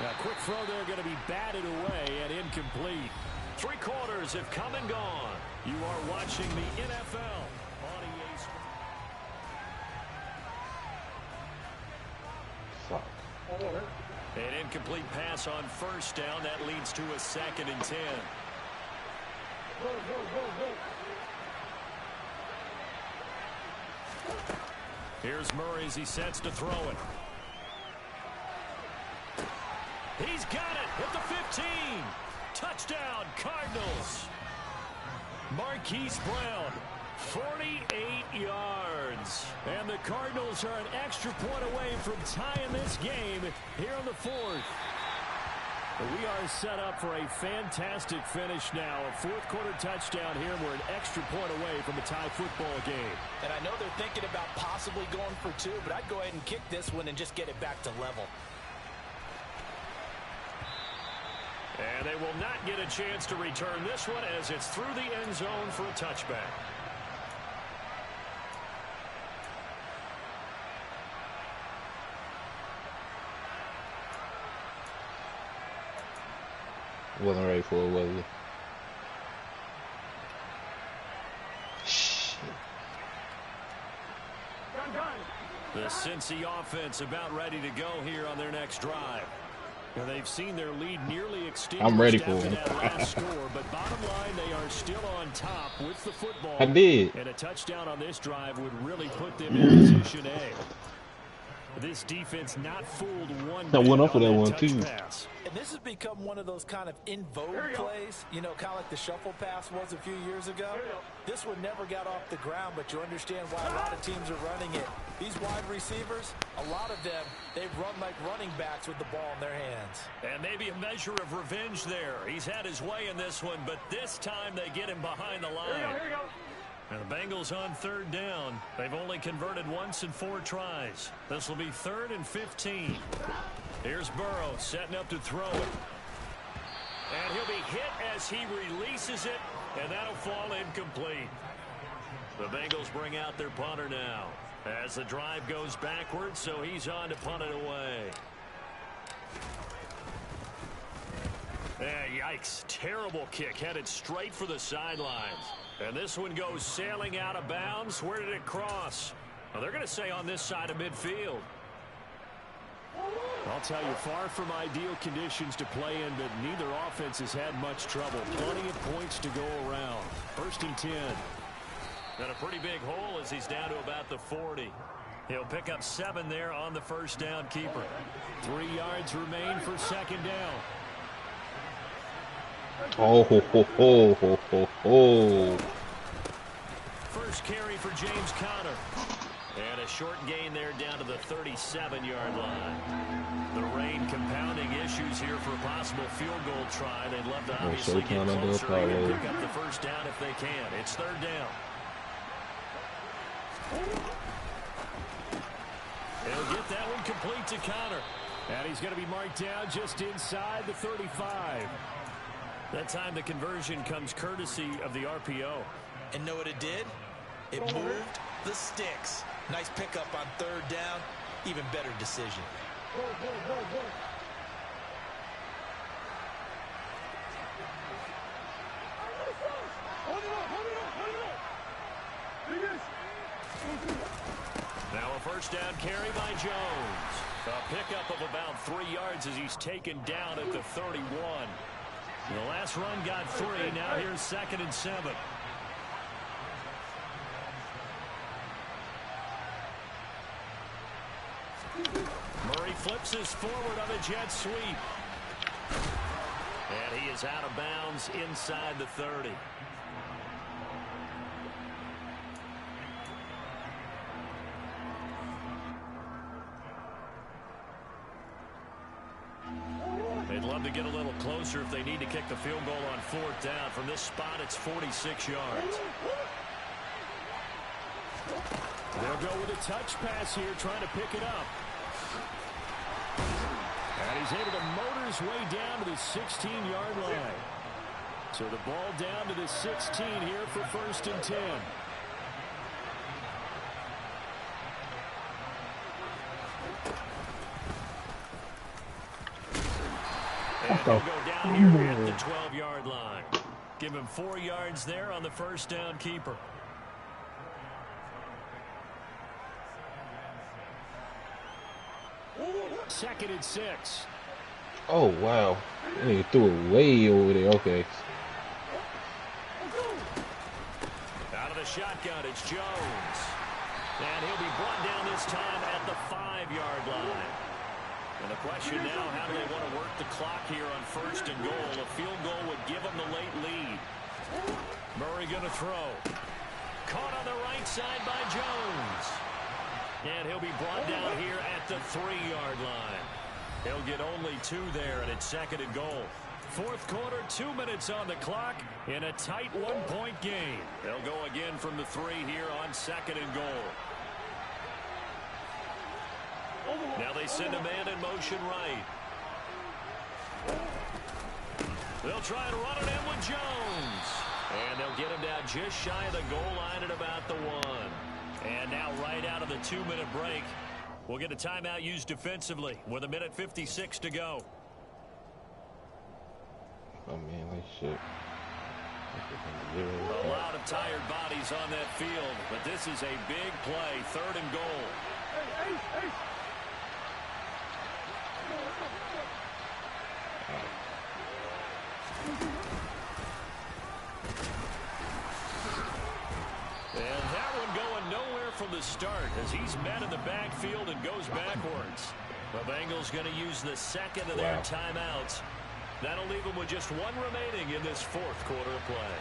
A quick throw there going to be batted away and incomplete. 3 quarters have come and gone. You are watching the NFL on EA Sports. Fuck. An incomplete pass on first down. That leads to a 2nd and 10. Here's Murray as he sets to throw it. He's got it at the 15. Touchdown, Cardinals. Marquise Brown, 48 yards. And the Cardinals are an extra point away from tying this game here on the 4th. We are set up for a fantastic finish now. A 4th quarter touchdown here. We're an extra point away from a tie football game. And I know they're thinking about possibly going for 2, but I'd go ahead and kick this one and just get it back to level. And they will not get a chance to return this one as it's through the end zone for a touchback. Wasn't ready for it, was he? Shit. The Cincy offense about ready to go here on their next drive. Now they've seen their lead nearly extinguished I'm ready for after him. that last score, but bottom line, they are still on top with the football. I did. And a touchdown on this drive would really put them in position A. This defense not fooled one I bit went up for on that that one, touch too. pass. And this has become one of those kind of in vogue plays, you know, kind of like the shuffle pass was a few years ago. This one never got off the ground, but you understand why a lot of teams are running it. These wide receivers, a lot of them, they've run like running backs with the ball in their hands. And maybe a measure of revenge there. He's had his way in this one, but this time they get him behind the line. And the Bengals on 3rd down. They've only converted once in 4 tries. This will be 3rd and 15. Here's Burrow setting up to throw it. And he'll be hit as he releases it, and that'll fall incomplete. The Bengals bring out their punter now as the drive goes backwards, so he's on to punt it away. Yikes. Terrible kick headed straight for the sidelines. And this one goes sailing out of bounds. Where did it cross? Well, they're going to say on this side of midfield. I'll tell you, far from ideal conditions to play in, but neither offense has had much trouble. Plenty of points to go around. 1st and 10. And a pretty big hole as he's down to about the 40. He'll pick up 7 there on the first down keeper. 3 yards remain for 2nd down. Oh, ho, ho, ho, ho, ho, ho. First carry for James Conner. And a short gain there down to the 37-yard line. The rain compounding issues here for a possible field goal try. They'd love to obviously get closer and pick up the first down if they can. It's 3rd down. He'll get that one complete to Conner. And he's going to be marked down just inside the 35. That time the conversion comes courtesy of the RPO. And know what it did? It moved the sticks. Nice pickup on third down. Even better decision. Now a first down carry by Jones. A pickup of about 3 yards as he's taken down at the 31. The last run got 3. Now here's 2nd and 7. Murray flips his forward on a jet sweep. And he is out of bounds inside the 30. They'd love to get a little closer if they need to kick the field goal on 4th down. From this spot, it's 46 yards. They'll go with a touch pass here, trying to pick it up. And he's able to motor his way down to the 16-yard line. So the ball down to the 16 here for 1st and 10. And he'll go down here at the 12-yard line. Give him 4 yards there on the first down keeper. Second and 6. Oh, wow. He threw it way over there. Okay. Out of the shotgun, it's Jones. And he'll be brought down this time at the 5-yard line. And the question now, how do they want to work the clock here on 1st and goal? A field goal would give them the late lead. Murray going to throw. Caught on the right side by Jones. And he'll be brought down here at the 3-yard line. He'll get only 2 there, and it's 2nd and goal. 4th quarter, 2 minutes on the clock in a tight 1-point game. They'll go again from the 3 here on 2nd and goal. Now they send a man in motion right. They'll try and run it in with Jones. And they'll get him down just shy of the goal line at about the 1. And now right out of the 2-minute break, we'll get a timeout used defensively with 1:56 to go. Oh, man, that shit. A lot of tired bodies on that field, but this is a big play, 3rd and goal. And that one going nowhere from the start as he's met in the backfield and goes backwards. The Bengals going to use the 2nd of their timeouts. That'll leave them with just 1 remaining in this 4th quarter of play.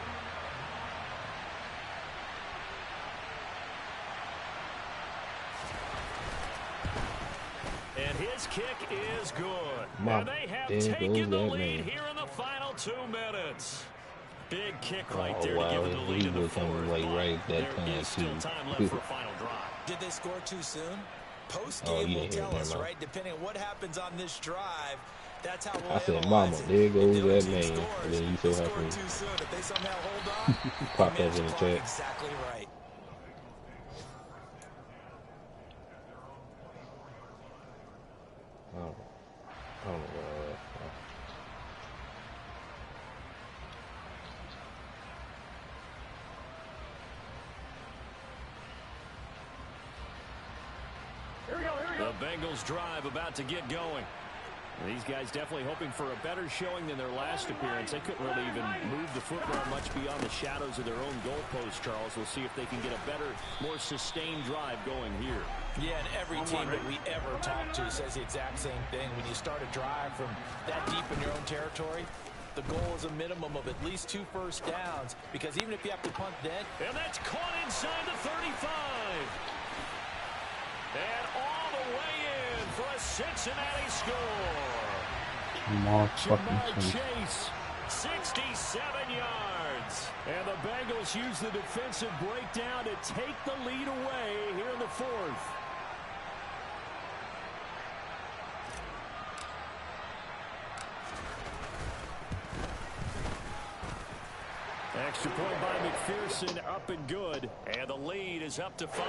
And his kick is good. And they have taken the lead here in the final 2 minutes. Big kick right there to give them the lead in the 4th. Right that There time is still time left for a final drive. Did they score too soon? Post-game will tell us, right? Depending on what happens on this drive, that's how we'll I said, analyze mama, it. there goes If that their man. team scores, And then you so they scored happy. too soon. If they somehow hold on, Pop they up manage in the the clock chat. exactly right. I don't know what The Bengals drive about to get going. These guys definitely hoping for a better showing than their last appearance. They couldn't really even move the football much beyond the shadows of their own goalpost, Charles. We'll see if they can get a better, more sustained drive going here. Yeah, and every team that we ever talk to says the exact same thing. When you start a drive from that deep in your own territory, the goal is a minimum of at least 2 first downs, because even if you have to punt then. And that's caught inside the 35. And all the way in for a Cincinnati score. Jamar Chase, 67 yards. And the Bengals use the defensive breakdown to take the lead away here in the 4th. Extra point by McPherson, up and good. And the lead is up to 5.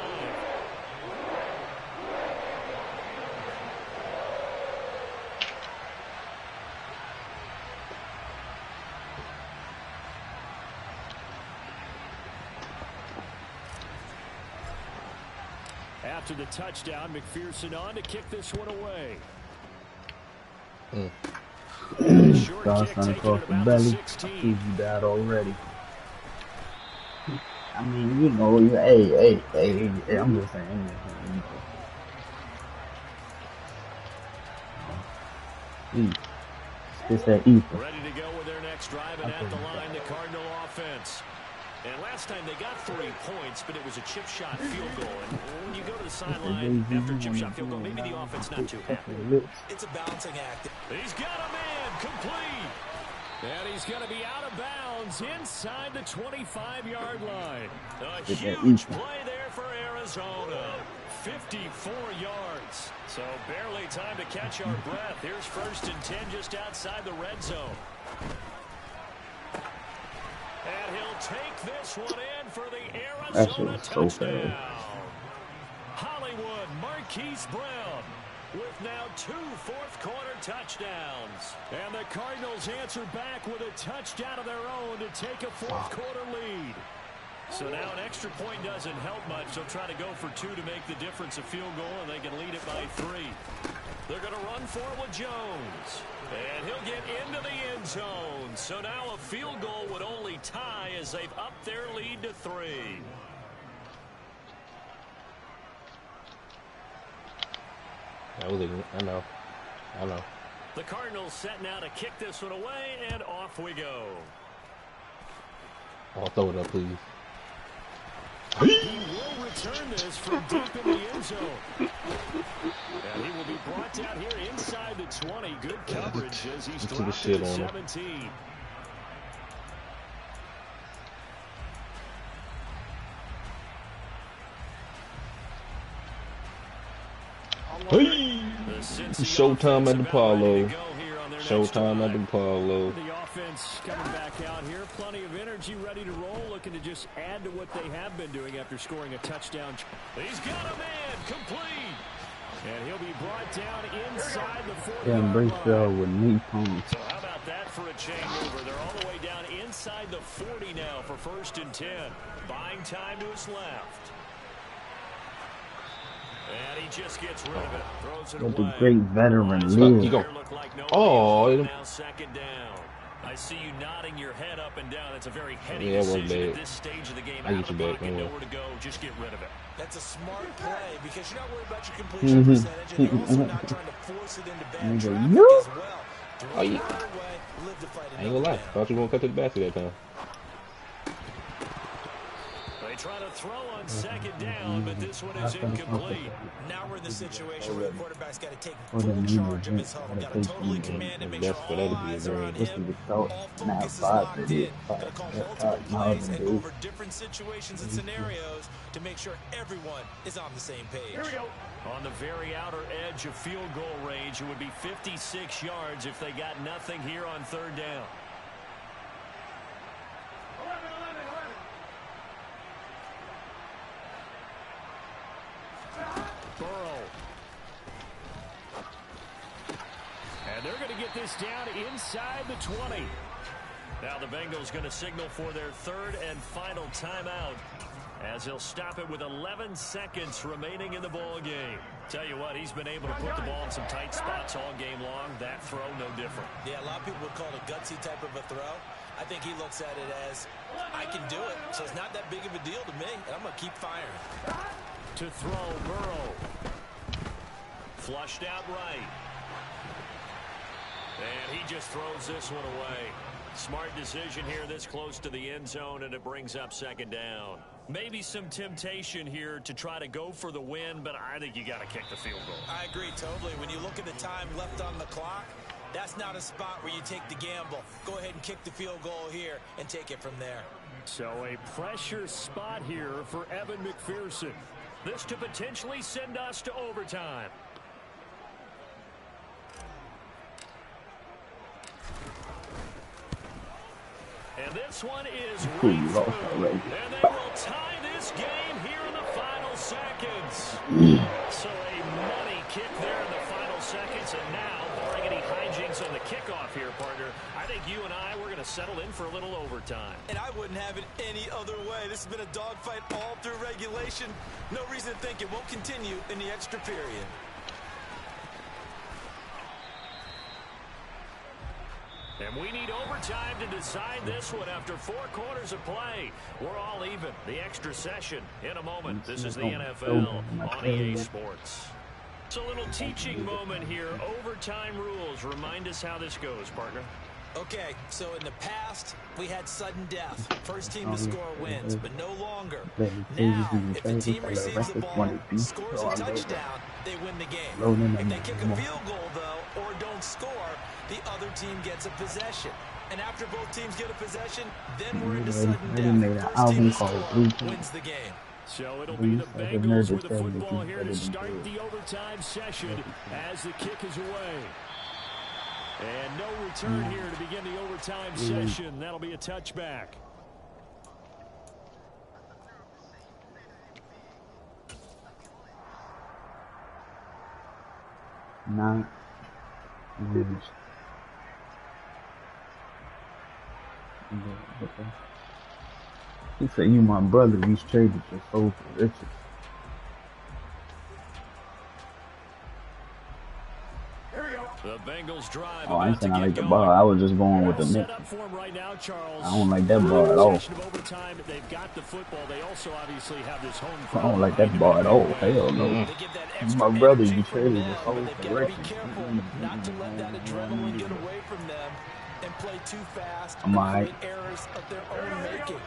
After the touchdown, McPherson on to kick this one away. God's trying to cross the belly. I see you died already. I mean, you know, hey, I'm just saying. It's that ether. Ready to go with their next drive, and at the line, the Cardinal offense. And last time they got 3 points, but it was a chip shot field goal. And when you go to the sideline after a chip shot field goal, maybe the offense not too happy. It's a balancing act. He's got a man complete. And he's going to be out of bounds inside the 25-yard line. A huge play there for Arizona. 54 yards. So barely time to catch our breath. Here's 1st and 10 just outside the red zone. And he'll take this one in for the Arizona touchdown. Hollywood Marquise Brown with now 2 fourth-quarter touchdowns. And the Cardinals answer back with a touchdown of their own to take a fourth-quarter lead. So now an extra point doesn't help much. They'll try to go for 2 to make the difference a field goal, and they can lead it by 3. They're going to run for it with Jones. And he'll get into the end zone. So now a field goal would only tie as they've upped their lead to 3. I know. The Cardinals set now to kick this one away, and off we go. Oh, throw it up, please. He will return this from deep in the end zone. And he will be brought down here inside the 20. Good coverage as he's dropped to the 17. Hey! Showtime at the Apollo. Showtime at the Apollo. The offense coming back out here. Plenty of energy, ready to roll. Looking to just add to what they have been doing after scoring a touchdown. He's got a man complete. And he'll be brought down inside the 40. Yeah, Bracewell with knee pumps. So how about that for a chain mover? They're all the way down inside the 40 now for 1st and 10. Buying time to his left. And he just gets rid of it. Throws it away. The great veteran leader. Oh, now 2nd down. I see you nodding your head up and down. It's a very heady decision at this stage of the game. I get you back. Nowhere to go. Just get rid of it. That's a smart play because you're not worried about your completion percentage, and you're also not trying to force it into bad traffic as well. Throw it away, live to fight. I ain't gonna lie. Thought you were gonna cut to the basket that time. They try to throw on 2nd down, but this one is incomplete. Now we're in the situation where the quarterback's got to take full charge of his huddle. Got to totally command and make sure all eyes are on him. All focus is locked in. Got to call multiple plays and go over different situations and scenarios to make sure everyone is on the same page. Here we go. On the very outer edge of field goal range, it would be 56 yards if they got nothing here on 3rd down. Burrow. And they're going to get this down inside the 20. Now the Bengals going to signal for their 3rd and final timeout as he'll stop it with 11 seconds remaining in the ball game. Tell you what, he's been able to put the ball in some tight spots all game long. That throw, no different. Yeah, a lot of people would call it a gutsy type of a throw. I think he looks at it as, I can do it, so it's not that big of a deal to me, and I'm going to keep firing. To throw, Burrow. Flushed out right. And he just throws this one away. Smart decision here this close to the end zone, and it brings up 2nd down. Maybe some temptation here to try to go for the win, but I think you got to kick the field goal. I agree totally. When you look at the time left on the clock, that's not a spot where you take the gamble. Go ahead and kick the field goal here and take it from there. So a pressure spot here for Evan McPherson. This to potentially send us to overtime. And this one is Cool, way you lost through. already. And they will tie this game here in the final seconds. So a money kick there in the final seconds. And now, barring any hijinks on the kickoff here, partner, I think you and I, we're going to settle in for a little overtime. And I wouldn't have it any other way. This has been a dogfight all through regulation. No reason to think it won't continue in the extra period. And we need overtime to decide this one after 4 quarters of play. We're all even. The extra session in a moment. This is the NFL on EA Sports. It's a little teaching moment here. Overtime rules. Remind us how this goes, partner. Okay, so in the past, we had sudden death. First team to score wins, but no longer. Now, if the team receives the ball, scores a touchdown, they win the game. If they kick a field goal, though, or don't score, the other team gets a possession. And after both teams get a possession, then we're into sudden death. First team to score wins the game. So it'll be the Bengals with the football here to start the overtime session as the kick is away. And no return here to begin the overtime session. That'll be a touchback. Not lose. He said, "You my brother. We traded your soul for riches." The Bengals drive. Oh, I ain't saying I like the bar. I was just going with the mix. Right now, Charles. I don't like that bar at all. Overtime, they've got the football. They also obviously have this home. I don't like that bar at all. Hell no. My brother, you traded his soul for riches. Be careful not to let that adrenaline get away from them and play too fast and create errors of their own making.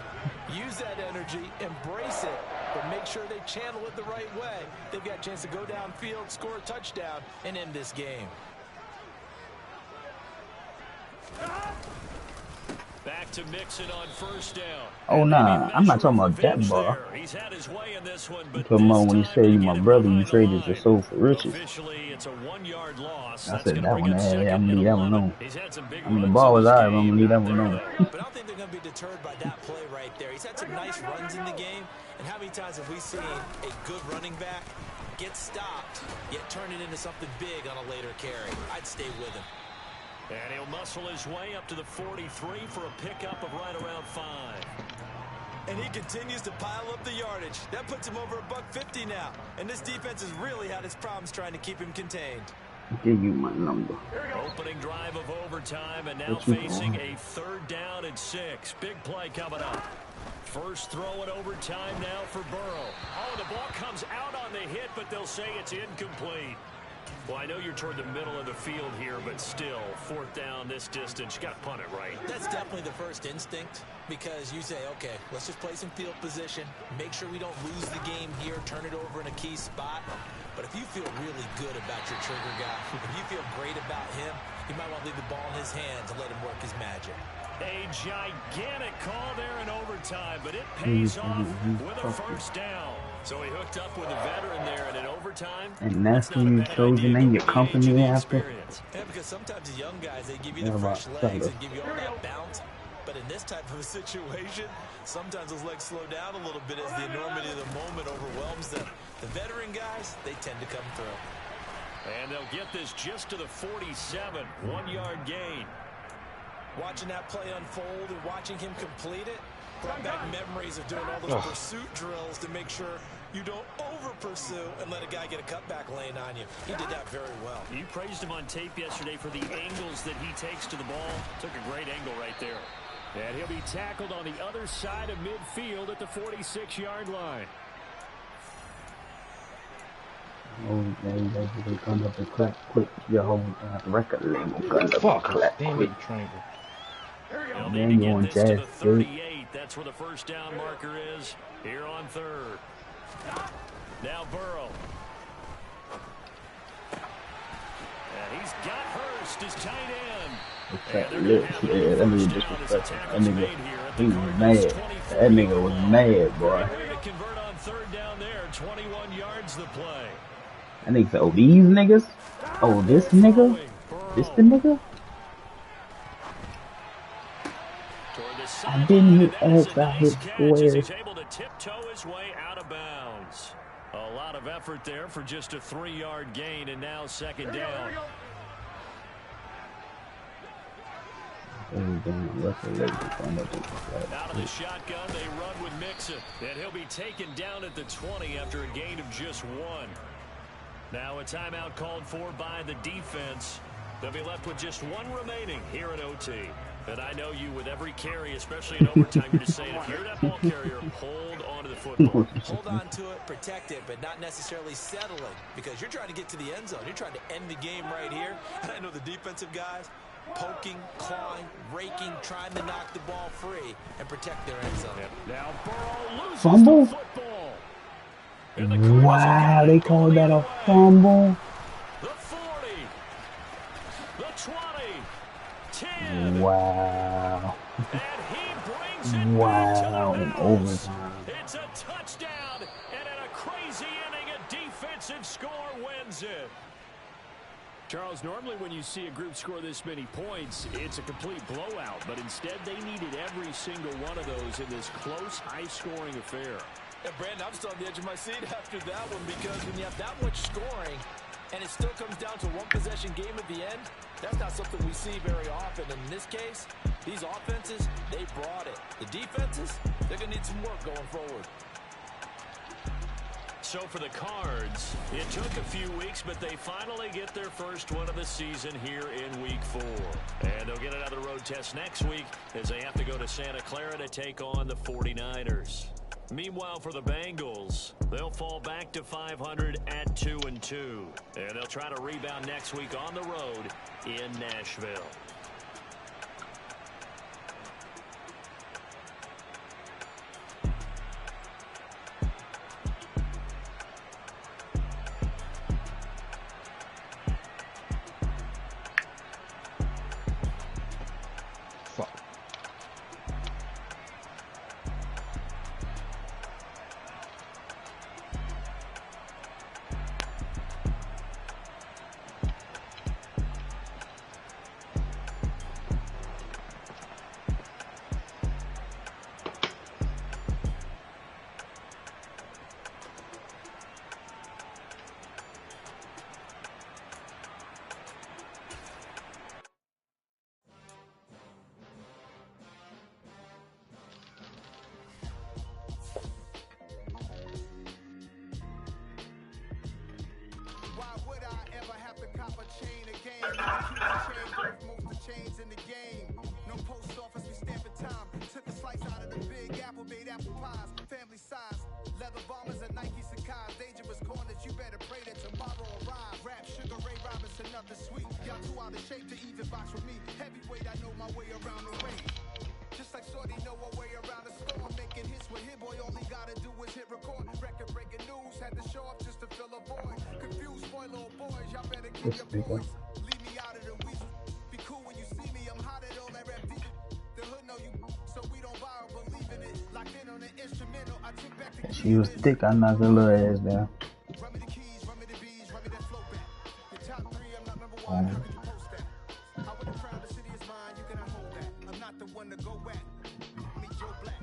Use that energy, embrace it, but make sure they channel it the right way. They've got a chance to go downfield, score a touchdown, and end this game. Back to Mixon on first down. Oh, nah. I'm not talking about that bar. He's had his way in this one, I'm talking about when he said, "You my brother, you traded your soul for riches." Officially, it's a 1-yard loss. I said that one. Hey, I'm gonna leave that one on. I mean, the ball was alright, but I'm gonna leave that one on. But I don't think they're going to be deterred by that play right there. He's had some nice runs in the game. And how many times have we seen a good running back get stopped, yet turn it into something big on a later carry? I'd stay with him. And he'll muscle his way up to the 43 for a pickup of right around 5. And he continues to pile up the yardage. That puts him over $150 now. And this defense has really had its problems trying to keep him contained. Give you my number. Opening drive of overtime and now facing a 3rd down and 6. Big play coming up. First throw in overtime now for Burrow. Oh, the ball comes out on the hit, but they'll say it's incomplete. Well, I know you're toward the middle of the field here, but still, 4th down this distance, you got to punt it right. That's definitely the first instinct because you say, okay, let's just play some field position, make sure we don't lose the game here, turn it over in a key spot. But if you feel really good about your trigger guy, if you feel great about him, you might want to leave the ball in his hands and let him work his magic. A gigantic call there in overtime, but it pays off with a first down. So he hooked up with a veteran there, and in overtime, and that's when you chose to name your company after. Yeah, because sometimes the young guys, they give you the fresh legs and give you all that bounce. But in this type of a situation, sometimes those legs slow down a little bit as the enormity of the moment overwhelms them. The veteran guys, they tend to come through. And they'll get this just to the 47, 1-yard gain. Watching that play unfold and watching him complete it brought back memories of doing all those pursuit drills to make sure you don't over-pursue and let a guy get a cutback lane on you. He did that very well. You praised him on tape yesterday for the angles that he takes to the ball. Took a great angle right there. And he'll be tackled on the other side of midfield at the 46-yard line. Oh, they gun up and clap quick. Your whole record label gun up and clap quick. They'll need to get this to the 38. That's where the first down marker is here on 3rd. Now Burrow. And he's got Hurst as tight end. Yeah, that nigga disrespectful. That nigga, he was mad. That nigga was mad, boy. To convert on 3rd down there, 21 yards the play. That nigga said, "Oh, these niggas? Oh, this nigga? This the nigga?" I didn't sideline, and hit that is a X, I nice hit catch as square. he's able to tiptoe his way out of bounds. A lot of effort there for just a 3-yard gain, and now second down. Out of the shotgun, they run with Mixon, and he'll be taken down at the 20 after a gain of just 1. Now a timeout called for by the defense. They'll be left with just 1 remaining here at OT. And I know you with every carry, especially in overtime, you're just saying, if you're that ball carrier, hold on to the football. Hold on to it, protect it, but not necessarily settling, because you're trying to get to the end zone. You're trying to end the game right here. And I know the defensive guys poking, clawing, raking, trying to knock the ball free and protect their end zone. Now Burrow loses Fumble? the football. And the Cardinals Wow, have they got it called going that the a other way. fumble. The 40, the 20, 10. Wow. And he brings it back to Wow, the in house. overtime. It's a touchdown, and in a crazy inning, a defensive score wins it. Charles, normally when you see a group score this many points, it's a complete blowout. But instead, they needed every single one of those in this close, high-scoring affair. And Brandon, I'm still on the edge of my seat after that one, because when you have that much scoring and it still comes down to one possession game at the end, that's not something we see very often. In this case, these offenses, they brought it. The defenses, they're going to need some work going forward. So for the Cards, it took a few weeks, but they finally get their first win of the season here in Week 4. And they'll get another road test next week as they have to go to Santa Clara to take on the 49ers. Meanwhile, for the Bengals, they'll fall back to 500 at 2-2. And they'll try to rebound next week on the road in Nashville. Fuck. Why would I ever have to cop a chain again? Chain worth most the chains in the game. No post office, we stamping time. Took a slice out of the big apple, made apple pies, family size. Leather bombers and Nike Sacai's. Dangerous corners, you better pray that tomorrow arrives. Rap, Sugar Ray Robinson, nothing sweet. Y'all too out of shape to even box with me. Heavyweight, I know my way around the ring. Just like Shorty know her way around the storm. Making hits with Hit Boy, all he gotta do is hit record. Record breaking news, had to show up just to fill a void. Confused, spoiled little boys, y'all better keep your boys. Leave me out of the weasel. Be cool when you see me, I'm hot at all that rap deep. The hood know you, so we don't borrow, believe in it. Locked in on the instrumental, I took back the keys. She was thick, I knocked her little ass down. Run me the keys, run me the bees, run me that flow back. The top 3, I'm not number 1, how could you post that? I would have crowned the city is mine, you cannot hold that. I'm not the one to go at. Meet Joe Black.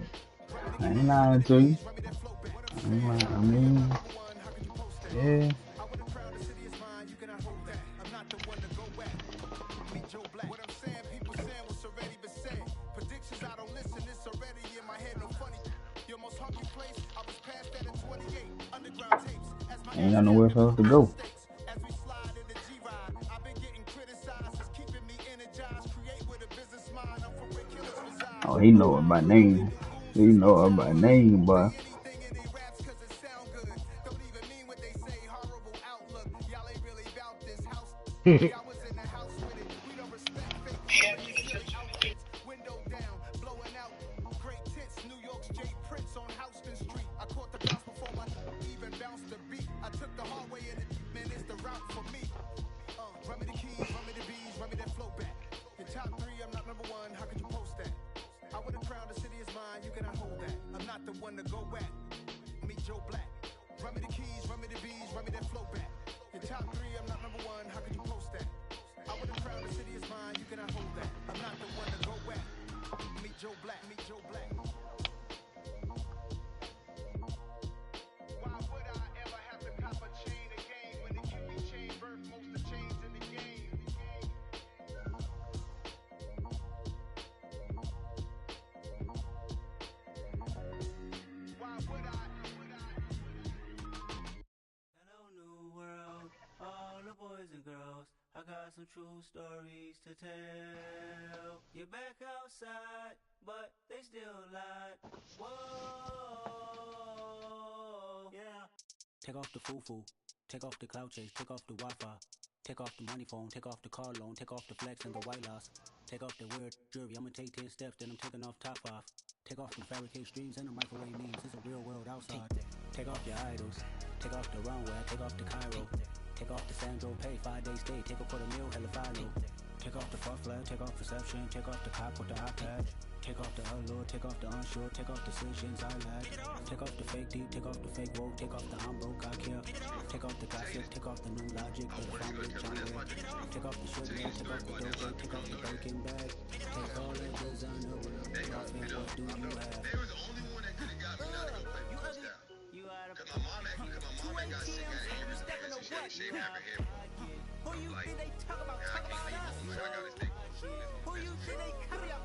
I ain't lying to you. Run me that flow back. I ain't lying, I mean, Number 1, how could you post that? yeah. I would have crowned the city is mine, you cannot hold that. I'm not the one to go at. Meet Joe Black. What I'm saying, people saying what's already been said. Predictions, I don't listen, it's already in my head, no funny. Your most hungry place, I was past that at 28. Underground tapes, as my Ain't got nowhere else to go. as we slide in the G-Ride. I've been getting criticized, it's keeping me energized. Create with a business mind, I'm for where killers reside. Oh, he know her by name. He know her by name, boy. Anything in they raps cause it sound good. Don't even mean what they say, horrible outlook. Y'all ain't really about this house. I was in the house with it. We don't respect fake silly outfits. Window down, blowing out. Great tits, New York's J. Prince on Houston Street. I caught the bounce before my even bounced the beat. I took the hard way in it, man, it's the route for me. Run me the keys, run me the bees, run me that flow back. Your top 3, I'm not number 1, how could you post that? I would have crowned the city is mine, you cannot hold that. I'm not the one to go at. Meet Joe Black. Run me the keys, run me the bees, run me that flow back. Your top 3, I'm not number 1, how could you post that? Why would I ever have to cop a chain again when it can be chain birth most of chains in the game? Why would I? Hello, new world, all the boys and girls. I got some true stories to tell. You're back outside, but they still lied. Whoa, yeah. Take off the foo-foo, take off the cloud chase, take off the Wi-Fi, take off the money phone, take off the car loan, take off the flex and the white loss, take off the weird jewelry. I'ma take 10 steps, then I'm taking off top 5. Take off the fabricate streams and the microwave memes. It's a real world outside. Take off your idols, take off the runway, take off the Cairo, take off the Sandro pay, 5-day stay, take a $250,000, hella final. Take off the far flag, take off perception, take off the cop with the iPad. Take off the allure, take off the unsure, take off decisions I lack. Take off the fake deep, take off the fake woke, take off the I'm broke, I care. Take off the gossip, take off the new logic, but if I'm rich, I'm rich. Take off the sugar, take off the dojo, take off the bacon bag. Take all that designer, take off and what do you have? They were the only one that could have got me not to go play with touchdown. You out of Cause my mom ain't got sick at Ames and she had to shave half her head. who you think they talk about I can't leave home, so I gotta stay home. Who you think they carry out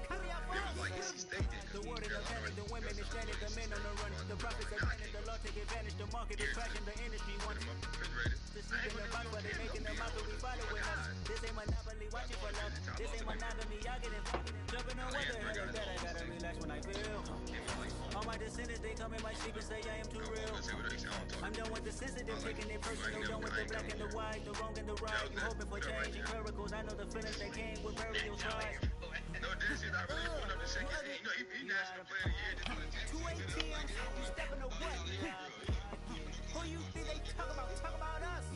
It was like NC State did. the word is panic, the women is stranded, the men on the run, the profits are granted, the law take advantage, the market is crashing, the industry wants to sleep in the box, but they making them out, but we following us. This ain't monopoly, watch it for love. This ain't monogamy, y'all get it. Jumping on what the hell is that? I gotta relax when I feel. All my descendants, they come in my sleep and say I am too real. I'm done with the sensitive, taking it personal, done with the black and the white, the wrong and the right. You hoping for change and miracles, I know the feelings that came with burial cries. No, this is not really going up to second team. You know, he national player of the year. Just 2 ATMs, you stepping to what? Who you think they talk about? Talk about us.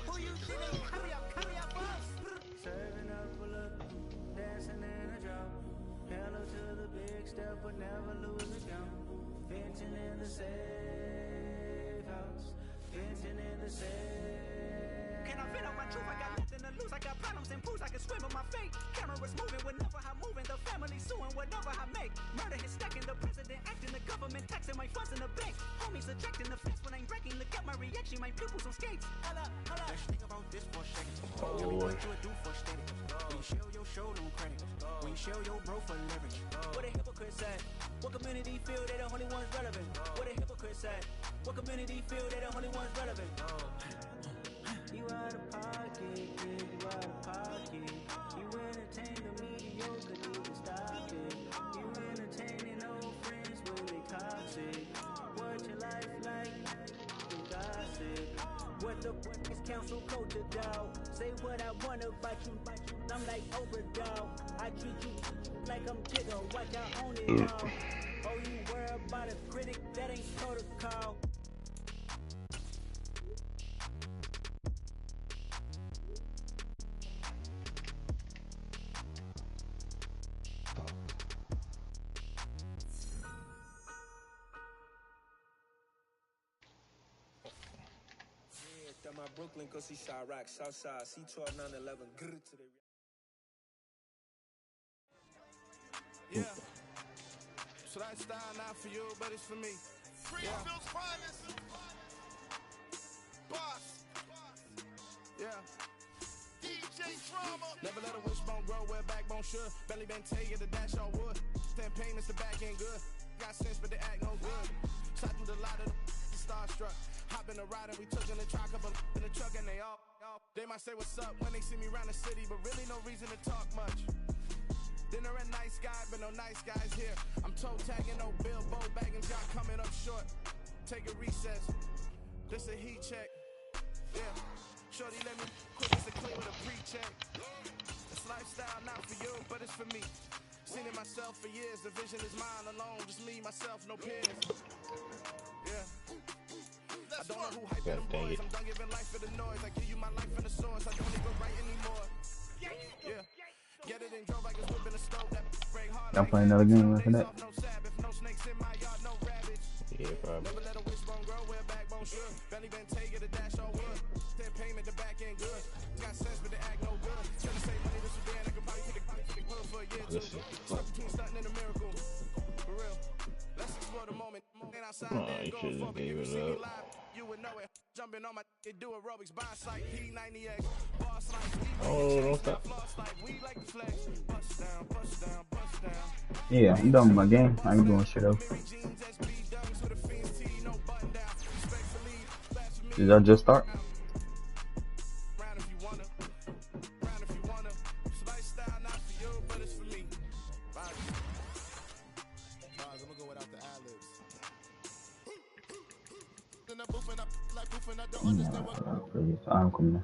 Who you think they carry up us? Serving up a look, dancing in a drum. Hello to the big step, but never lose a count. Venting in the safe house. Venting in the safe. Can I vent on my truth? I got nothing to lose. I got problems and booze. I can swim in my fate. Cameras moving whenever I'm moving. The family suing whatever I make. Murder is stacking. The president acting. The government taxing my funds in the bank. Homies ejecting the fence when I'm breaking. Look at my reaction. My pupils on skates. Holla, holla. Let's think about this for a second. Tell me what you would do for steady. When you show your show, no credit. When you show your bro for leverage. What a hypocrite said. What community feel they the only ones relevant? What a hypocrite said. What community feel they the only ones relevant? You out of pocket, kid, you out of pocket. You entertain the mediocre, need to stop it. You entertaining old friends when they toxic. What your life like? You gossip. What the fuck is council culture, dog? Say what I want about you. I'm like Oprah, dog. I treat you like I'm Jigga. Watch I own it, dog. Oh, you worry about a critic? That ain't protocol. My Brooklyn, cause he shot rock, Southside, C12, 911, grrr to the. Yeah. So that style not for you, but it's for me. Greenfield's finest. Boss. Yeah. DJ Drama. Never let a wishbone grow where backbone should. Belly been take it, the dash on wood. 10 payments, the back ain't good. Got sense, but they act no good. Shot through the lot of the starstruck. Hop in the ride and we took in the truck, up in the truck and they all. They might say what's up when they see me round the city, but really no reason to talk much. Dinner and nice guy, but no nice guys here. I'm toe tagging, no Bilbo Baggins, y'all coming up short. Take a recess. This a heat check. Yeah. Shorty let me quick as a clean with a pre-check. This lifestyle not for you, but it's for me. Seen it myself for years. The vision is mine alone. Just me, myself, no peers. Yeah. I don't know who hyping them boys. I'm done giving life for the noise. I give you my life in the source. I don't even write anymore. Yeah. Get it and drove like it's whipping a stove. That break hard. Y'all playing another game after that? No Sabbath, no snakes in my yard, no rabbits. Yeah, probably. Never let a wishbone grow where backbone should. Belly been take it, a dash on wood. 10 payment, the back ain't good. Got sense, but they act no good. Trying to save money this sedan. I could probably take the hood for a year or two. Stuck between stunt Oh, you should have just gave it up. Oh, don't stop. Yeah, I'm done with my game. I ain't doing shit else. Did I just start? Please, I'm coming.